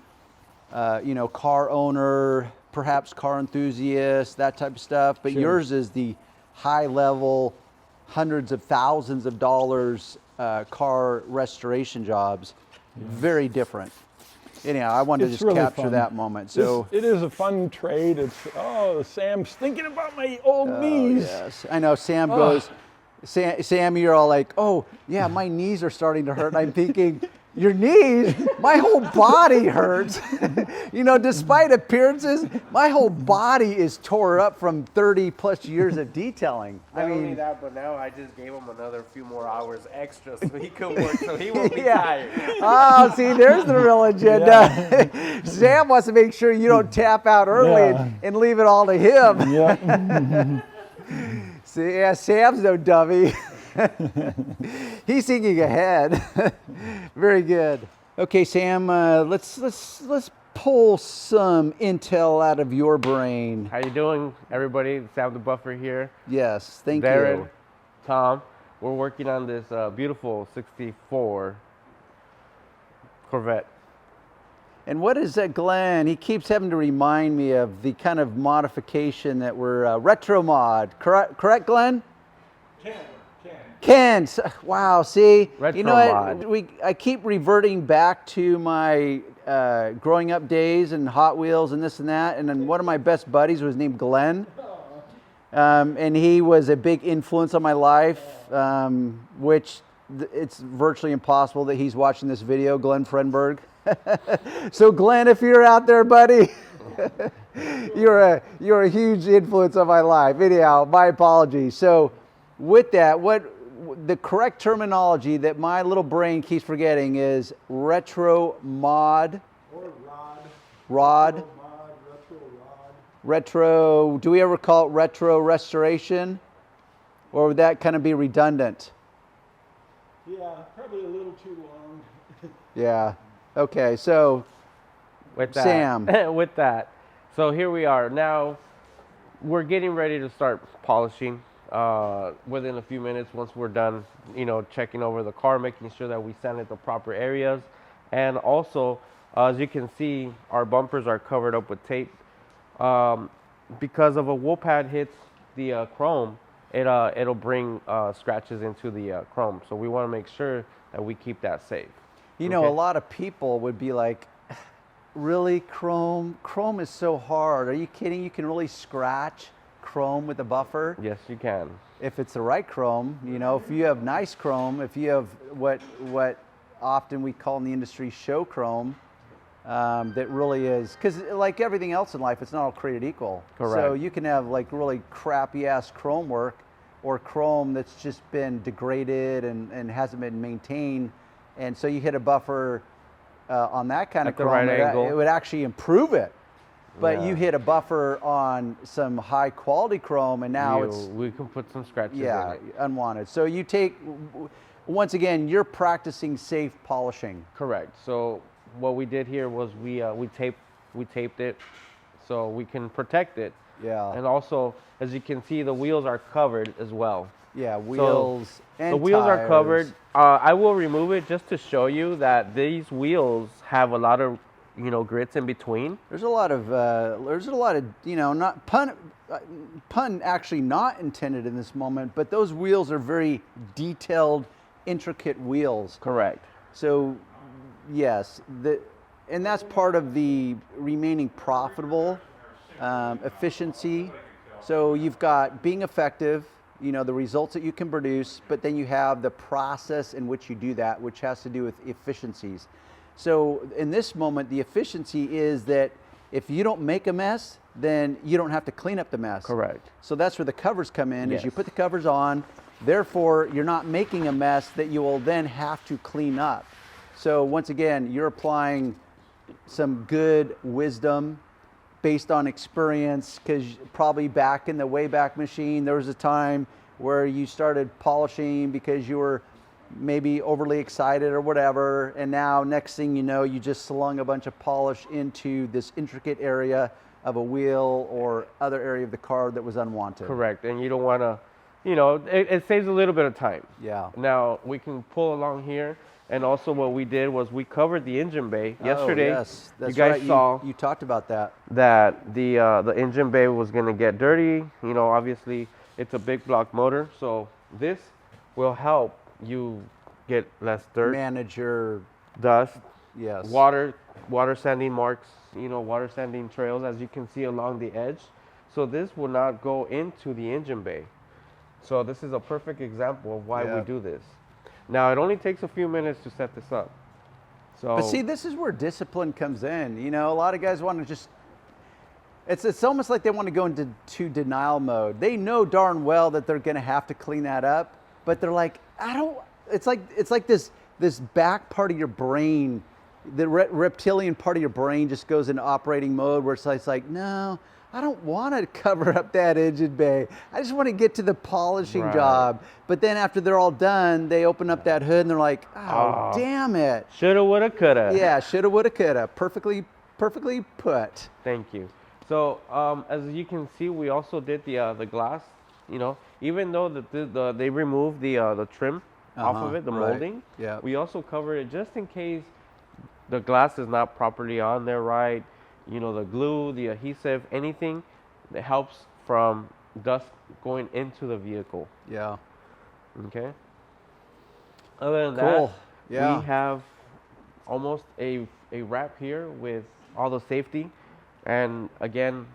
car owner, perhaps car enthusiast, that type of stuff. But Sure. yours is the high level, hundreds of thousands of dollars car restoration jobs. Very different. Anyhow, I wanted to just really capture fun. that moment. So it is a fun trade. It's Sam's thinking about my old knees. Yes, I know. Sam goes, Sam, you're all like, oh yeah, my knees are starting to hurt. And I'm thinking, your knees? My whole body hurts. Despite appearances, my whole body is tore up from 30 plus years of detailing. Not only that, but now I just gave him another few more hours extra so he could work, so he won't be tired. Oh, see, there's the real agenda. Sam wants to make sure you don't tap out early and leave it all to him. Yep. See, yeah, Sam's no dummy. He's thinking ahead. Very good. Okay, Sam, let's pull some intel out of your brain. How you doing, everybody? Sam the Buffer here. Yes, thank Darren, you. Tom, we're working on this beautiful 64 Corvette. And what is that, Glenn? He keeps having to remind me of the kind of modification that we're RestoMod. Correct, Glenn? Ken. Wow, see? You know what? I keep reverting back to my growing up days and Hot Wheels and this and that. And then one of my best buddies was named Glenn. And he was a big influence on my life, which it's virtually impossible that he's watching this video, Glenn Frenberg. So Glenn, if you're out there, buddy, you're a huge influence on my life. Anyhow, my apologies. So with that, what the correct terminology that my little brain keeps forgetting is RestoMod. Or Rod. Retro, do we ever call it retro restoration? Or would that kind of be redundant? Yeah, probably a little too long. Yeah. Okay, so With that, Sam. with that. So here we are. Now we're getting ready to start polishing within a few minutes once we're done, checking over the car, making sure that we sanded the proper areas. And also, as you can see, our bumpers are covered up with tape. Because of a wool pad hits the chrome, it'll bring scratches into the chrome. So we want to make sure that we keep that safe. A lot of people would be like, really, chrome? Chrome is so hard. Are you kidding? You can really scratch chrome with a buffer? Yes, you can. If it's the right chrome, if you have nice chrome, if you have what often we call in the industry show chrome, that really is, because like everything else in life, it's not all created equal. Correct. So you can have like really crappy ass chrome work or chrome that's just been degraded and hasn't been maintained. And so you hit a buffer on that kind of chrome, right angle. it would actually improve it. But Yeah. you hit a buffer on some high quality chrome and now we can put some scratches in yeah, it. unwanted. So you take, once again, you're practicing safe polishing. Correct. So what we did here was we taped it so we can protect it. Yeah. And also, as you can see, the wheels are covered as well. Yeah, wheels and the wheels are tires. covered. I will remove it just to show you that these wheels have a lot of grits in between. There's a lot of not pun actually not intended in this moment, but those wheels are very detailed, intricate wheels. Correct. So yes, and that's part of the remaining profitable efficiency. So you've got being effective, the results that you can produce, but then you have the process in which you do that, which has to do with efficiencies. So in this moment, the efficiency is that if you don't make a mess, then you don't have to clean up the mess. Correct. So that's where the covers come in, Yes. is you put the covers on, therefore you're not making a mess that you will then have to clean up. So once again, you're applying some good wisdom based on experience, because probably back in the Wayback Machine, there was a time where you started polishing because you were maybe overly excited or whatever, and now next thing you know, you just slung a bunch of polish into this intricate area of a wheel or other area of the car that was unwanted. Correct, and you don't want to, you know, it saves a little bit of time. Yeah. Now we can pull along here, and also what we did was we covered the engine bay yesterday. Yes, that's you guys right. saw you talked about that. That the engine bay was going to get dirty. You know, obviously it's a big block motor, so this will help you get less dirt, Manage your, dust, yes. water sanding marks, you know, water sanding trails, as you can see along the edge. So this will not go into the engine bay. So this is a perfect example of why we do this. Now it only takes a few minutes to set this up. So, but see, this is where discipline comes in. You know, a lot of guys want to just, it's almost like they want to go into denial mode. They know darn well that they're going to have to clean that up, but they're like, I don't, it's like this back part of your brain, the reptilian part of your brain just goes into operating mode where it's like, no, I don't want to cover up that engine bay. I just want to get to the polishing job. But then after they're all done, they open up that hood and they're like, oh, damn it. Shoulda, woulda, coulda. Yeah, shoulda, woulda, coulda. Perfectly put. Thank you. So as you can see, we also did the glass. You know, even though they removed the trim off of it, the molding. Yeah. We also covered it just in case the glass is not properly on there right. You know, the glue, the adhesive, anything that helps from dust going into the vehicle. Yeah. Okay. Other than that, we have almost a wrap here with all the safety. And again,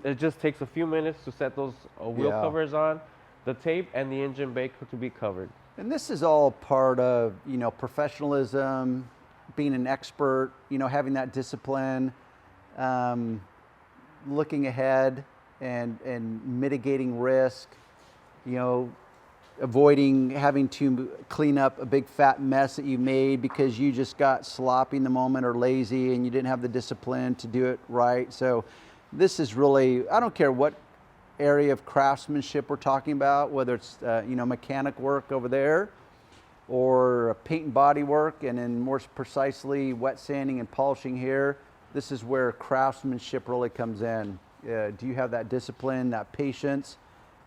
it just takes a few minutes to set those wheel covers on, the tape, and the engine bay to be covered. And this is all part of, you know, professionalism, being an expert, you know, having that discipline, looking ahead and mitigating risk, you know, avoiding having to clean up a big fat mess that you made because you just got sloppy in the moment or lazy and you didn't have the discipline to do it right. So this is really, I don't care what area of craftsmanship we're talking about, whether it's you know, mechanic work over there or paint and body work, and then more precisely wet sanding and polishing here. This is where craftsmanship really comes in. Do you have that discipline, that patience?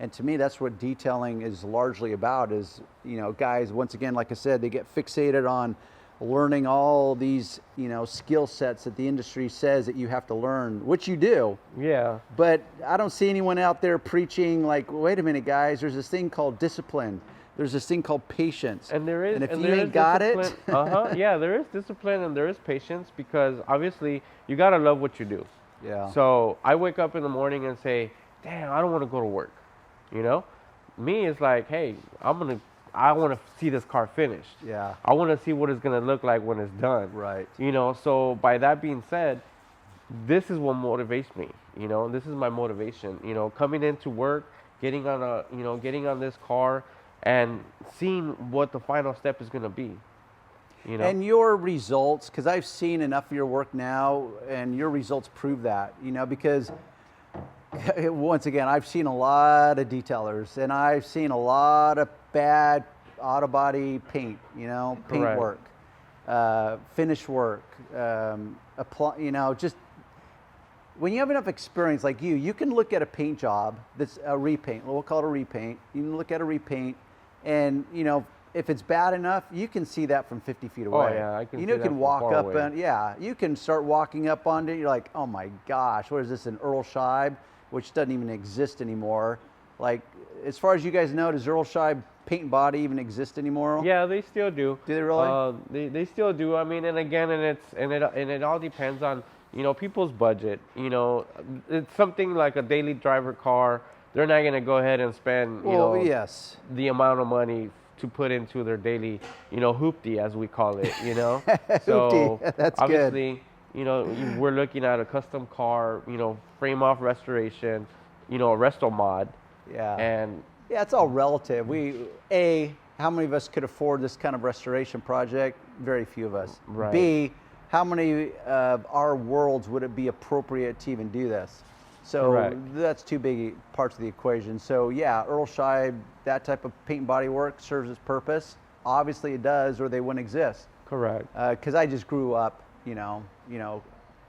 And to me, that's what detailing is largely about, is, you know, guys, once again, like I said, they get fixated on learning all these, you know, skill sets that the industry says that you have to learn, which you do. Yeah. But I don't see anyone out there preaching like, wait a minute, guys, there's this thing called discipline. There's this thing called patience. And there is, and if you ain't got it, yeah, there is discipline and there is patience, because obviously you gotta love what you do. Yeah. So I wake up in the morning and say, damn, I don't want to go to work. You know, me is like, hey, I want to see this car finished. Yeah. I want to see what it's gonna look like when it's done. Right. You know, so by that being said, this is what motivates me. You know, this is my motivation. You know, coming into work, getting on this car, and seeing what the final step is gonna be. You know? And your results, because I've seen enough of your work now, and your results prove that. You know, because once again, I've seen a lot of detailers, and I've seen a lot of bad auto body paint, you know, paint work, finish work, you know, just when you have enough experience like you can look at a paint job that's a repaint, we'll call it a repaint. You can look at a repaint, and, you know, if it's bad enough, you can see that from 50 feet away. Oh yeah, I can. You know, you can walk up and you can start walking up on it. You're like, oh my gosh, what is this, an Earl Scheib, which doesn't even exist anymore. Like, as far as you guys know, does Earl Scheib paint and body even exist anymore? Yeah, they still do. Do they really? They still do. I mean, and again, and it all depends on, you know, people's budget. You know, it's something like a daily driver car. They're not gonna go ahead and spend, you know, the amount of money to put into their daily, you know, hoopty, as we call it, you know. So that's obviously, good. You know, we're looking at a custom car, you know, frame off restoration, you know, a RestoMod. Yeah. And yeah, it's all relative. How many of us could afford this kind of restoration project? Very few of us. Right. B, how many of our worlds would it be appropriate to even do this? So Correct. that's two big parts of the equation. So yeah, Earl Scheib, that type of paint and body work serves its purpose. Obviously it does, or they wouldn't exist. Correct. Because I just grew up, you know,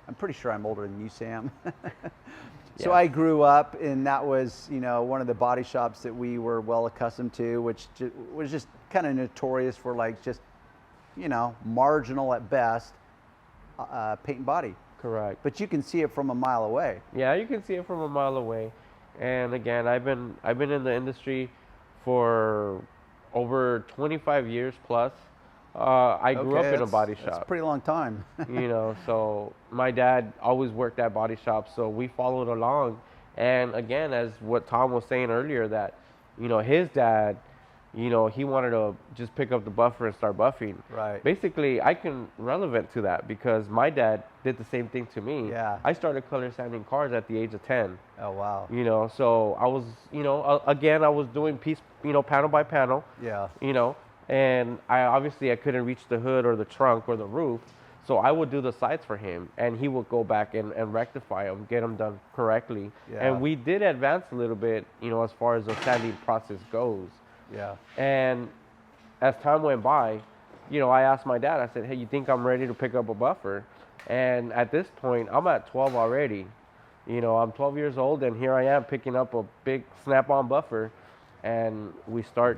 I'm pretty sure I'm older than you, Sam. So I grew up, and that was, you know, one of the body shops that we were well accustomed to, which was just kind of notorious for like just, you know, marginal at best paint and body. Correct. But you can see it from a mile away. Yeah, you can see it from a mile away. And again, I've been in the industry for over 25 years plus. I grew up in a body shop. That's a pretty long time. You know, so my dad always worked at body shops, so we followed along. And again, as what Tom was saying earlier, that, you know, his dad, you know, he wanted to just pick up the buffer and start buffing. Right. Basically, I can relevant to that because my dad did the same thing to me. Yeah. I started color sanding cars at the age of 10. Oh, wow. You know, so I was, you know, again, I was doing piece, you know, panel by panel. Yeah. You know, and I couldn't reach the hood or the trunk or the roof, so I would do the sides for him, and he would go back and rectify them, get them done correctly. Yeah. And we did advance a little bit, you know, as far as the sanding process goes. Yeah. And as time went by, you know, I asked my dad, I said, hey, you think I'm ready to pick up a buffer? And at this point, I'm at 12 already. You know, I'm 12 years old, and here I am picking up a big snap-on buffer, and we start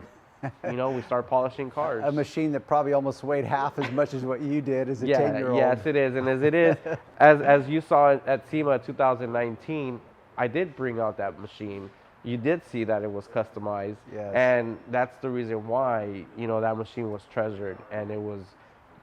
polishing cars. A machine that probably almost weighed half as much as what you did as a 10-year-old. Yes, it is. And as it is, as you saw at SEMA 2019, I did bring out that machine. You did see that it was customized. Yes. And that's the reason why, you know, that machine was treasured and it was,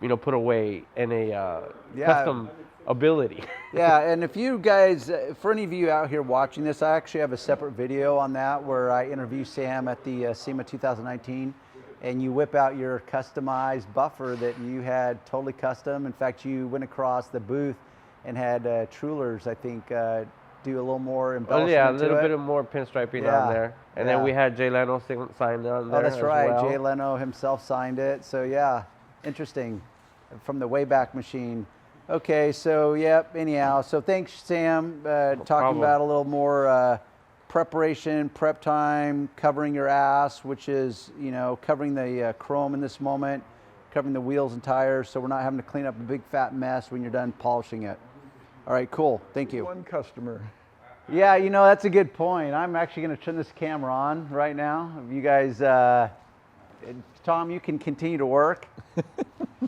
you know, put away in a custom ability. Yeah, and if you guys, for any of you out here watching this, I actually have a separate video on that where I interview Sam at the SEMA 2019, and you whip out your customized buffer that you had totally custom. In fact, you went across the booth and had Trulers, I think, do a little more embellishment. Oh yeah, a little bit of more pinstriping on there. And then we had Jay Leno signed on there. Oh, that's right. Well. Jay Leno himself signed it. So yeah, interesting. From the Wayback Machine. Okay, so yep, anyhow. So thanks, Sam, talking about a little more preparation, prep time, covering your ass, which is, you know, covering the chrome in this moment, covering the wheels and tires, so we're not having to clean up a big fat mess when you're done polishing it. All right, cool. Thank you. One customer. Yeah, you know, that's a good point. I'm actually going to turn this camera on right now. You guys, Tom, you can continue to work.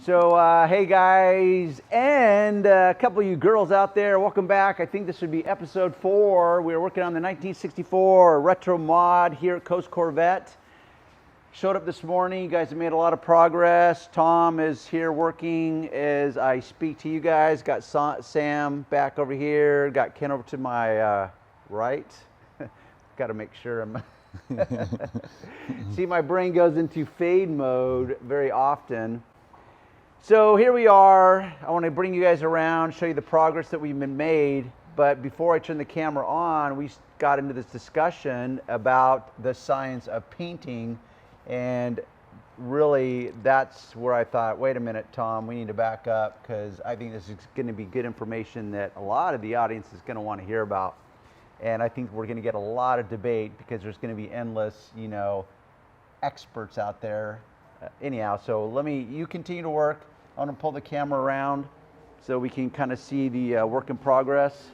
So, hey guys, and a couple of you girls out there, welcome back. I think this would be episode 4. We were working on the 1964 RestoMod here at Coast Corvette. Showed up this morning. You guys have made a lot of progress. Tom is here working as I speak to you guys. Got Sam back over here. Got Ken over to my right. Got to make sure I'm... See, my brain goes into fade mode very often. So here we are. I want to bring you guys around, show you the progress that we've been made. But before I turn the camera on, we got into this discussion about the science of painting. And really, that's where I thought, wait a minute, Tom, we need to back up, because I think this is going to be good information that a lot of the audience is going to want to hear about. And I think we're going to get a lot of debate because there's going to be endless, you know, experts out there. Anyhow, so you continue to work. I'm going to pull the camera around so we can kind of see the work in progress.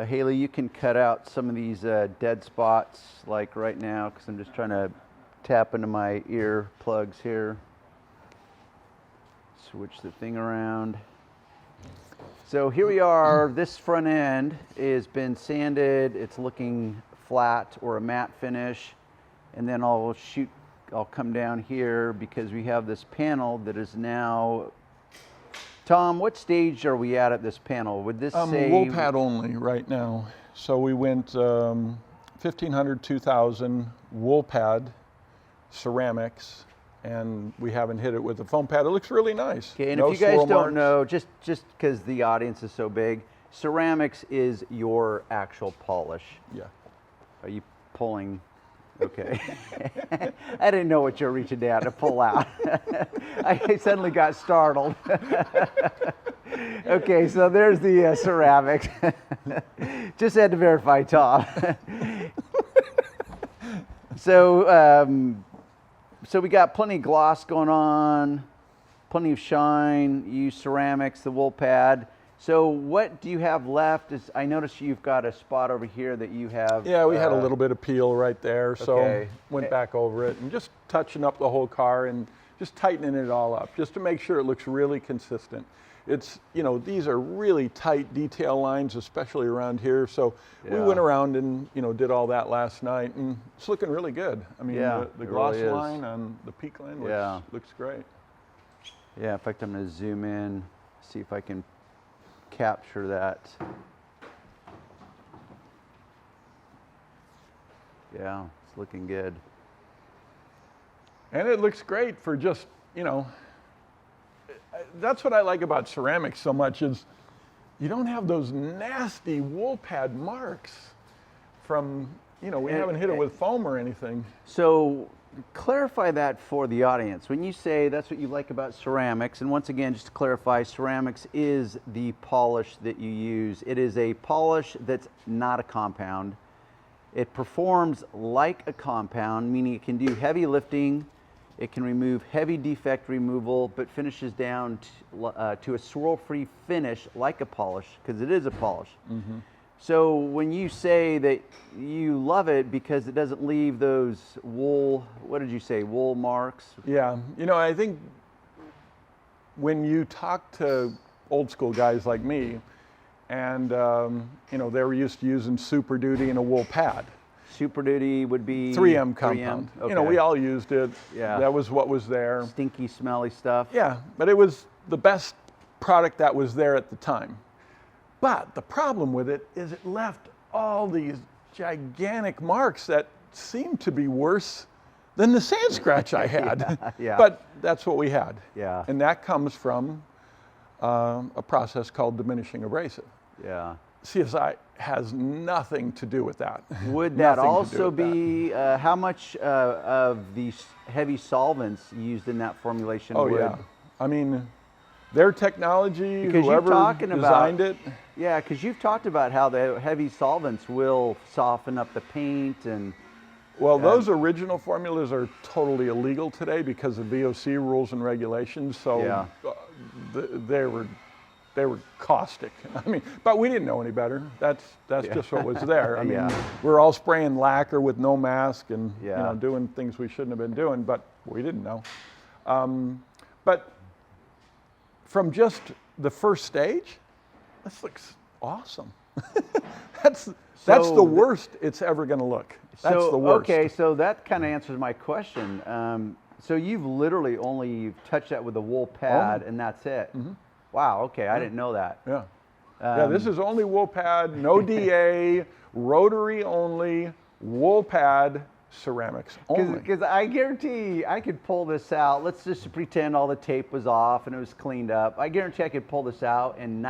Haley, you can cut out some of these dead spots like right now, because I'm just trying to tap into my ear plugs here. Switch the thing around. So here we are. This front end has been sanded. It's looking flat or a matte finish. And then I'll come down here because we have this panel that is now... Tom, what stage are we at this panel? Would this say... Wool pad only right now. So we went 1500, 2000 wool pad, ceramics, and we haven't hit it with the foam pad. It looks really nice. Okay, and if you guys don't know, just because the audience is so big, ceramics is your actual polish. Yeah. Are you pulling? Okay. I didn't know what you're reaching down to pull out. I suddenly got startled. Okay, so there's the ceramics. Just had to verify, Tom. So we got plenty of gloss going on, plenty of shine, you use ceramics, the wool pad. So what do you have left? I noticed you've got a spot over here that you have. Yeah, we had a little bit of peel right there, so okay. Went back over it and just touching up the whole car and just tightening it all up just to make sure it looks really consistent. It's, you know, these are really tight detail lines, especially around here. So we went around and, you know, did all that last night, and it's looking really good. I mean, the gloss really line on the peak line looks great. Yeah, in fact, I'm going to zoom in, see if I can capture that. Yeah, it's looking good. And it looks great for just, you know, that's what I like about ceramics so much is you don't have those nasty wool pad marks from, you know, we haven't hit it with foam or anything. So clarify that for the audience. When you say that's what you like about ceramics, and once again, just to clarify, ceramics is the polish that you use. It is a polish that's not a compound. It performs like a compound, meaning it can do heavy lifting. It can remove heavy defect removal, but finishes down to a swirl-free finish like a polish, because it is a polish. Mm-hmm. So when you say that you love it because it doesn't leave those wool, what did you say, wool marks? Yeah, you know, I think when you talk to old school guys like me, and you know, they were used to using Super Duty and a wool pad. Super Duty would be 3M compound. 3M? Okay. You know, we all used it. Yeah. That was what was there. Stinky, smelly stuff. Yeah, but it was the best product that was there at the time. But the problem with it is it left all these gigantic marks that seemed to be worse than the sand scratch I had. Yeah. But that's what we had. Yeah. And that comes from a process called diminishing abrasive. Yeah. CSI has nothing to do with that. Would that also be how much of these heavy solvents used in that formulation? Oh yeah, I mean, their technology, because whoever designed it. Yeah, because you've talked about how the heavy solvents will soften up the paint and. Well, those original formulas are totally illegal today because of VOC rules and regulations. So they were caustic. I mean, but we didn't know any better. That's just what was there. I mean, we're all spraying lacquer with no mask and you know, doing things we shouldn't have been doing, but we didn't know. But from just the first stage, this looks awesome. That's the worst it's ever going to look. That's the worst. Okay, so that kind of answers my question. So you've literally only touched that with a wool pad, and that's it. Mm-hmm. Wow, okay, I didn't know that. Yeah. Yeah, this is only wool pad, no DA, rotary only, wool pad, ceramics only. Because I guarantee I could pull this out. Let's just pretend all the tape was off and it was cleaned up. I guarantee I could pull this out and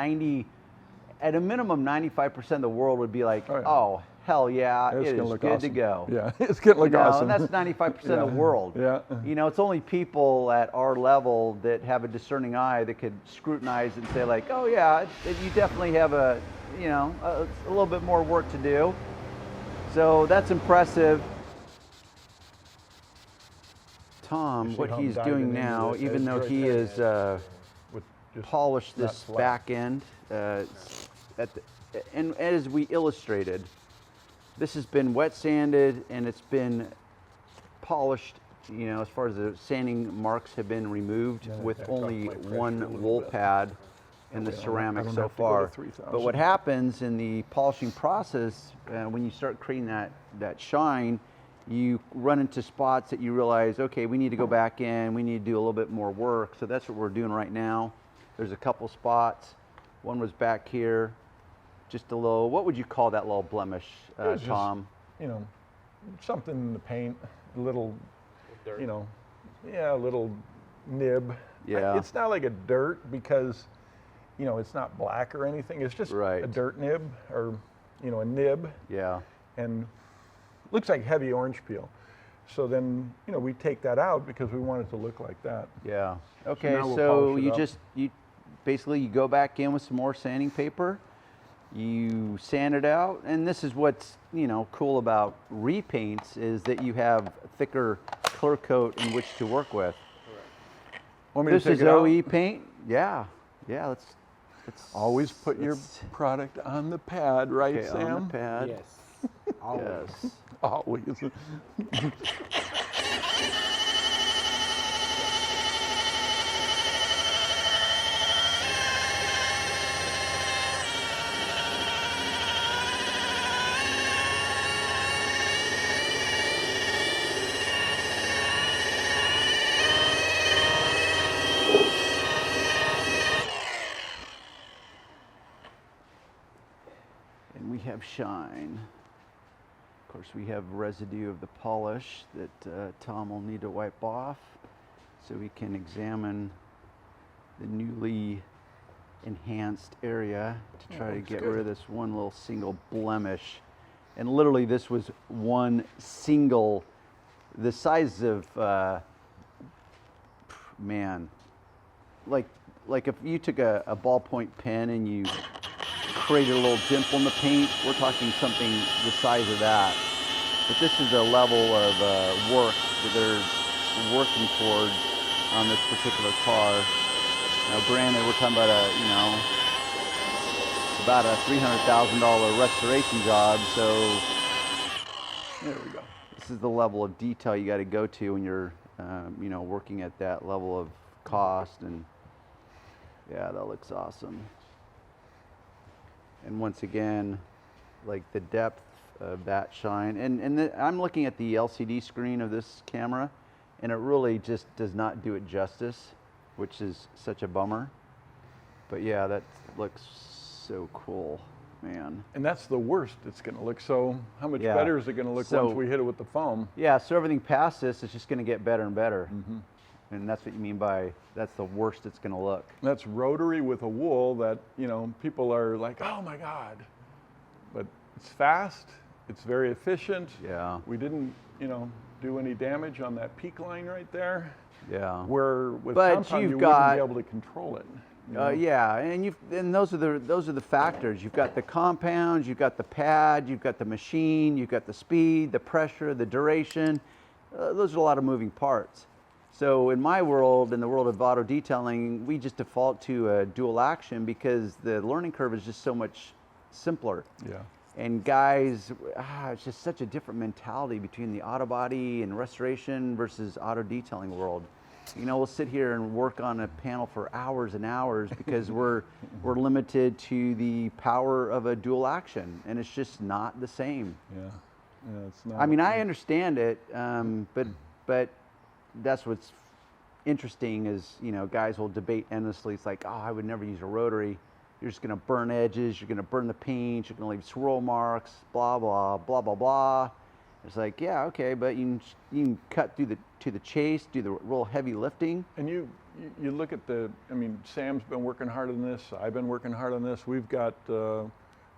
at a minimum, 95% of the world would be like, oh hell yeah, it is good to go. Yeah, it's going to look awesome. And that's 95% of the world. Yeah. You know, it's only people at our level that have a discerning eye that could scrutinize and say like, oh yeah, you definitely have a little bit more work to do. So that's impressive. Tom, what he's doing now, even though he is polished this back end, and as we illustrated, this has been wet sanded and it's been polished, you know, as far as the sanding marks have been removed with only one wool pad and the ceramic so far. But what happens in the polishing process, when you start creating that shine, you run into spots that you realize, okay, we need to go back in, we need to do a little bit more work. So that's what we're doing right now. There's a couple spots. One was back here. Just a little, what would you call that little blemish, Tom? Just, you know, something in the paint, a little, you know, a little nib. Yeah. It's not like a dirt because, you know, it's not black or anything. It's just a dirt nib or, you know, a nib. Yeah. And looks like heavy orange peel. So then, you know, we take that out because we want it to look like that. Yeah. Okay, now we'll so polish it you up. basically you go back in with some more sanding paper, you sand it out, and this is what's, you know, cool about repaints is that you have thicker clear coat in which to work with. Want me to This take is it out? OE paint. Yeah. Yeah, let's Always put your product on the pad, right, okay, Sam? on the pad. Yes. Always. Yes. Always. And we have shine. Of course, we have residue of the polish that Tom will need to wipe off so we can examine the newly enhanced area to try to get rid of this one little single blemish. And literally this was one single, the size of, man, like if you took a ballpoint pen and you created a little dimple in the paint, we're talking something the size of that. But this is a level of work that they're working towards on this particular car. Now, granted, we're talking about about a $300,000 restoration job, so There we go. this is the level of detail you got to go to when you're, working at that level of cost. And yeah, that looks awesome. And once again, like the depth of that shine, and I'm looking at the LCD screen of this camera, and it really just does not do it justice, which is such a bummer. But yeah, that looks so cool, man. And that's the worst it's going to look. So how much Yeah. better is it going to look So- once we hit it with the foam? Yeah, so everything past this is just going to get better and better. And that's what you mean by that's the worst it's going to look. That's rotary with a wool that, you know, people are like, oh my God. But it's fast, it's very efficient. Yeah, We didn't, do any damage on that peak line right there. yeah. Where with But compound you've you got- wouldn't be able to control it. you know? Yeah, and those are the factors. You've got the compounds, you've got the pad, you've got the machine, you've got the speed, the pressure, the duration. Those are a lot of moving parts. So in my world, in the world of auto detailing, we just default to a dual action because the learning curve is just so much simpler. Yeah. And guys, it's just such a different mentality between the auto body and restoration versus auto detailing world. You know, we'll sit here and work on a panel for hours and hours because we're limited to the power of a dual action, and it's just not the same. Yeah. It's not. I mean, I understand it, but that's what's interesting is, guys will debate endlessly. It's like, oh, I would never use a rotary. You're just going to burn edges. You're going to burn the paint. You're going to leave swirl marks, blah, blah, blah, blah, blah. It's like, yeah, okay, but you can cut to the chase, do the real heavy lifting. And you look at Sam's been working hard on this. I've been working hard on this. We've got,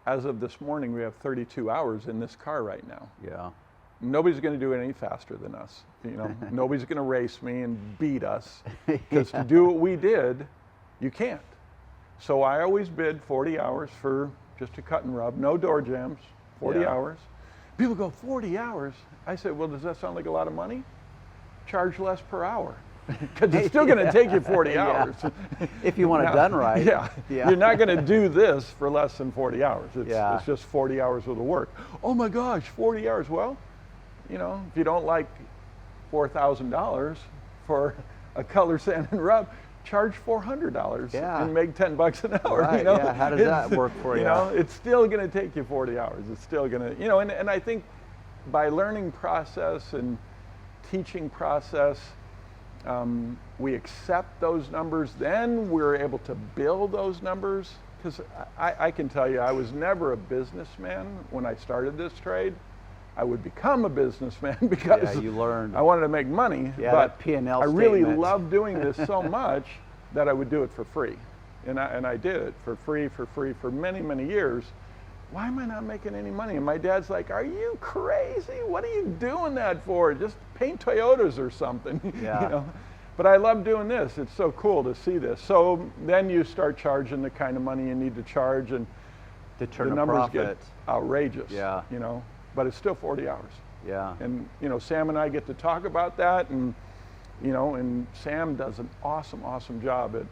as of this morning, we have 32 hours in this car right now. Yeah. Nobody's going to do it any faster than us. Nobody's going to race me and beat us. Because to do what we did, you can't. So I always bid 40 hours for just a cut and rub, no door jams, 40 Yeah. hours. People go, 40 hours? I said, well, does that sound like a lot of money? Charge less per hour. Because it's still going to take you 40 Yeah. hours. If you want it Now, done right. Yeah. Yeah. You're not going to do this for less than 40 hours. Yeah. It's just 40 hours worth of work. Oh my gosh, 40 hours. Well, if you don't like $4,000 for a color sand and rub, charge $400 Yeah. and make $10 an hour. Right, yeah. How does that work for you? It's still going to take you 40 hours. It's still going to, and I think by learning process and teaching process, we accept those numbers. Then we're able to build those numbers. Because I can tell you, I was never a businessman when I started this trade. I would become a businessman because Yeah, you learned. I wanted to make money. Yeah, but that P&L I really statement. love doing this so much that I would do it for free. And I did it for free for many, many years. why am I not making any money? And my dad's like, are you crazy? What are you doing that for? Just paint Toyotas or something. Yeah. You know? But I love doing this. It's so cool to see this. So then you start charging the kind of money you need to charge, and To turn the a numbers profit. get outrageous. Yeah. You know, but it's still 40 hours. Yeah. And you know, Sam and I get to talk about that, and you know, and Sam does an awesome job at,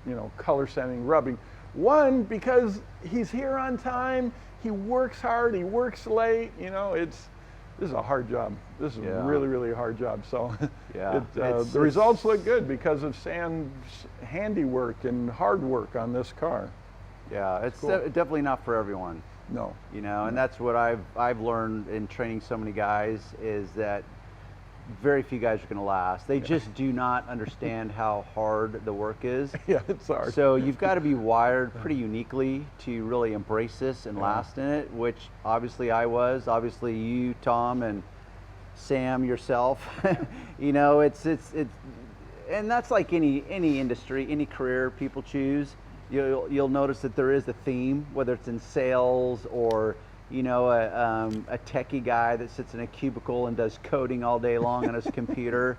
you know, color sanding, rubbing. One, because he's here on time, he works hard, he works late, you know, this is a hard job. This is a really hard job. So Yeah. the results look good because of Sam's handiwork and hard work on this car. Yeah, it's cool. definitely not for everyone. No. You know, and that's what I've learned in training so many guys, is that very few guys are going to last. They just do not understand how hard the work is. Yeah, it's hard. So you've got to be wired pretty uniquely to really embrace this and last in it, which obviously I was. Obviously you, Tom, and Sam yourself. You know, it's and that's like any industry, any career people choose. You'll notice that there is a theme, whether it's in sales or, you know, a techie guy that sits in a cubicle and does coding all day long on his computer.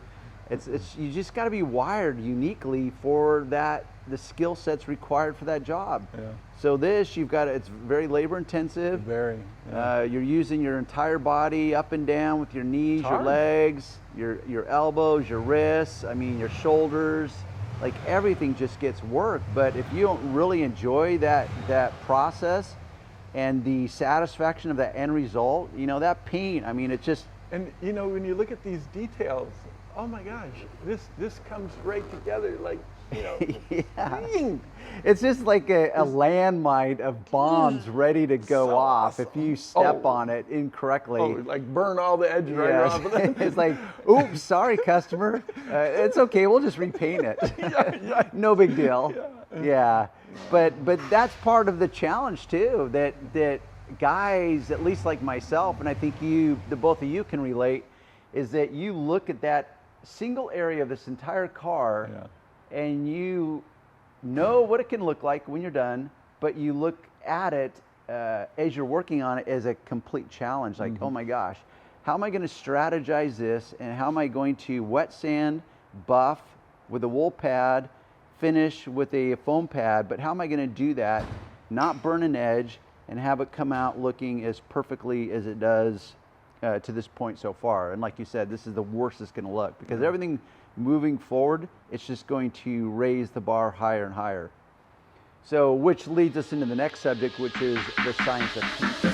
It's you just got to be wired uniquely for that, the skill sets required for that job. Yeah. So this, it's very labor intensive. Very. Yeah. You're using your entire body up and down with your knees, your hard. legs, your elbows, your wrists, I mean your shoulders. Like everything just gets work. But if you don't really enjoy that process and the satisfaction of that end result, you know, that paint, I mean, it just... And you know, when you look at these details, oh my gosh, this comes right together, like, you know. Yeah. It's just like a landmine of bombs ready to go So off awesome. if you step on it incorrectly. Oh, like burn all the edges right Yeah. off of it. It's like, oops, sorry, customer. It's okay, we'll just repaint it. No big deal. Yeah. But that's part of the challenge too, that guys, at least like myself, and I think the both of you can relate, is that you look at that single area of this entire car and you know what it can look like when you're done, but you look at it as you're working on it as a complete challenge. Like, oh my gosh, how am I going to strategize this, and how am I going to wet sand, buff with a wool pad, finish with a foam pad, but how am I going to do that, not burn an edge, and have it come out looking as perfectly as it does to this point so far. And like you said, this is the worst it's going to look, because everything moving forward, it's just going to raise the bar higher and higher. So, which leads us into the next subject, which is the science of paint.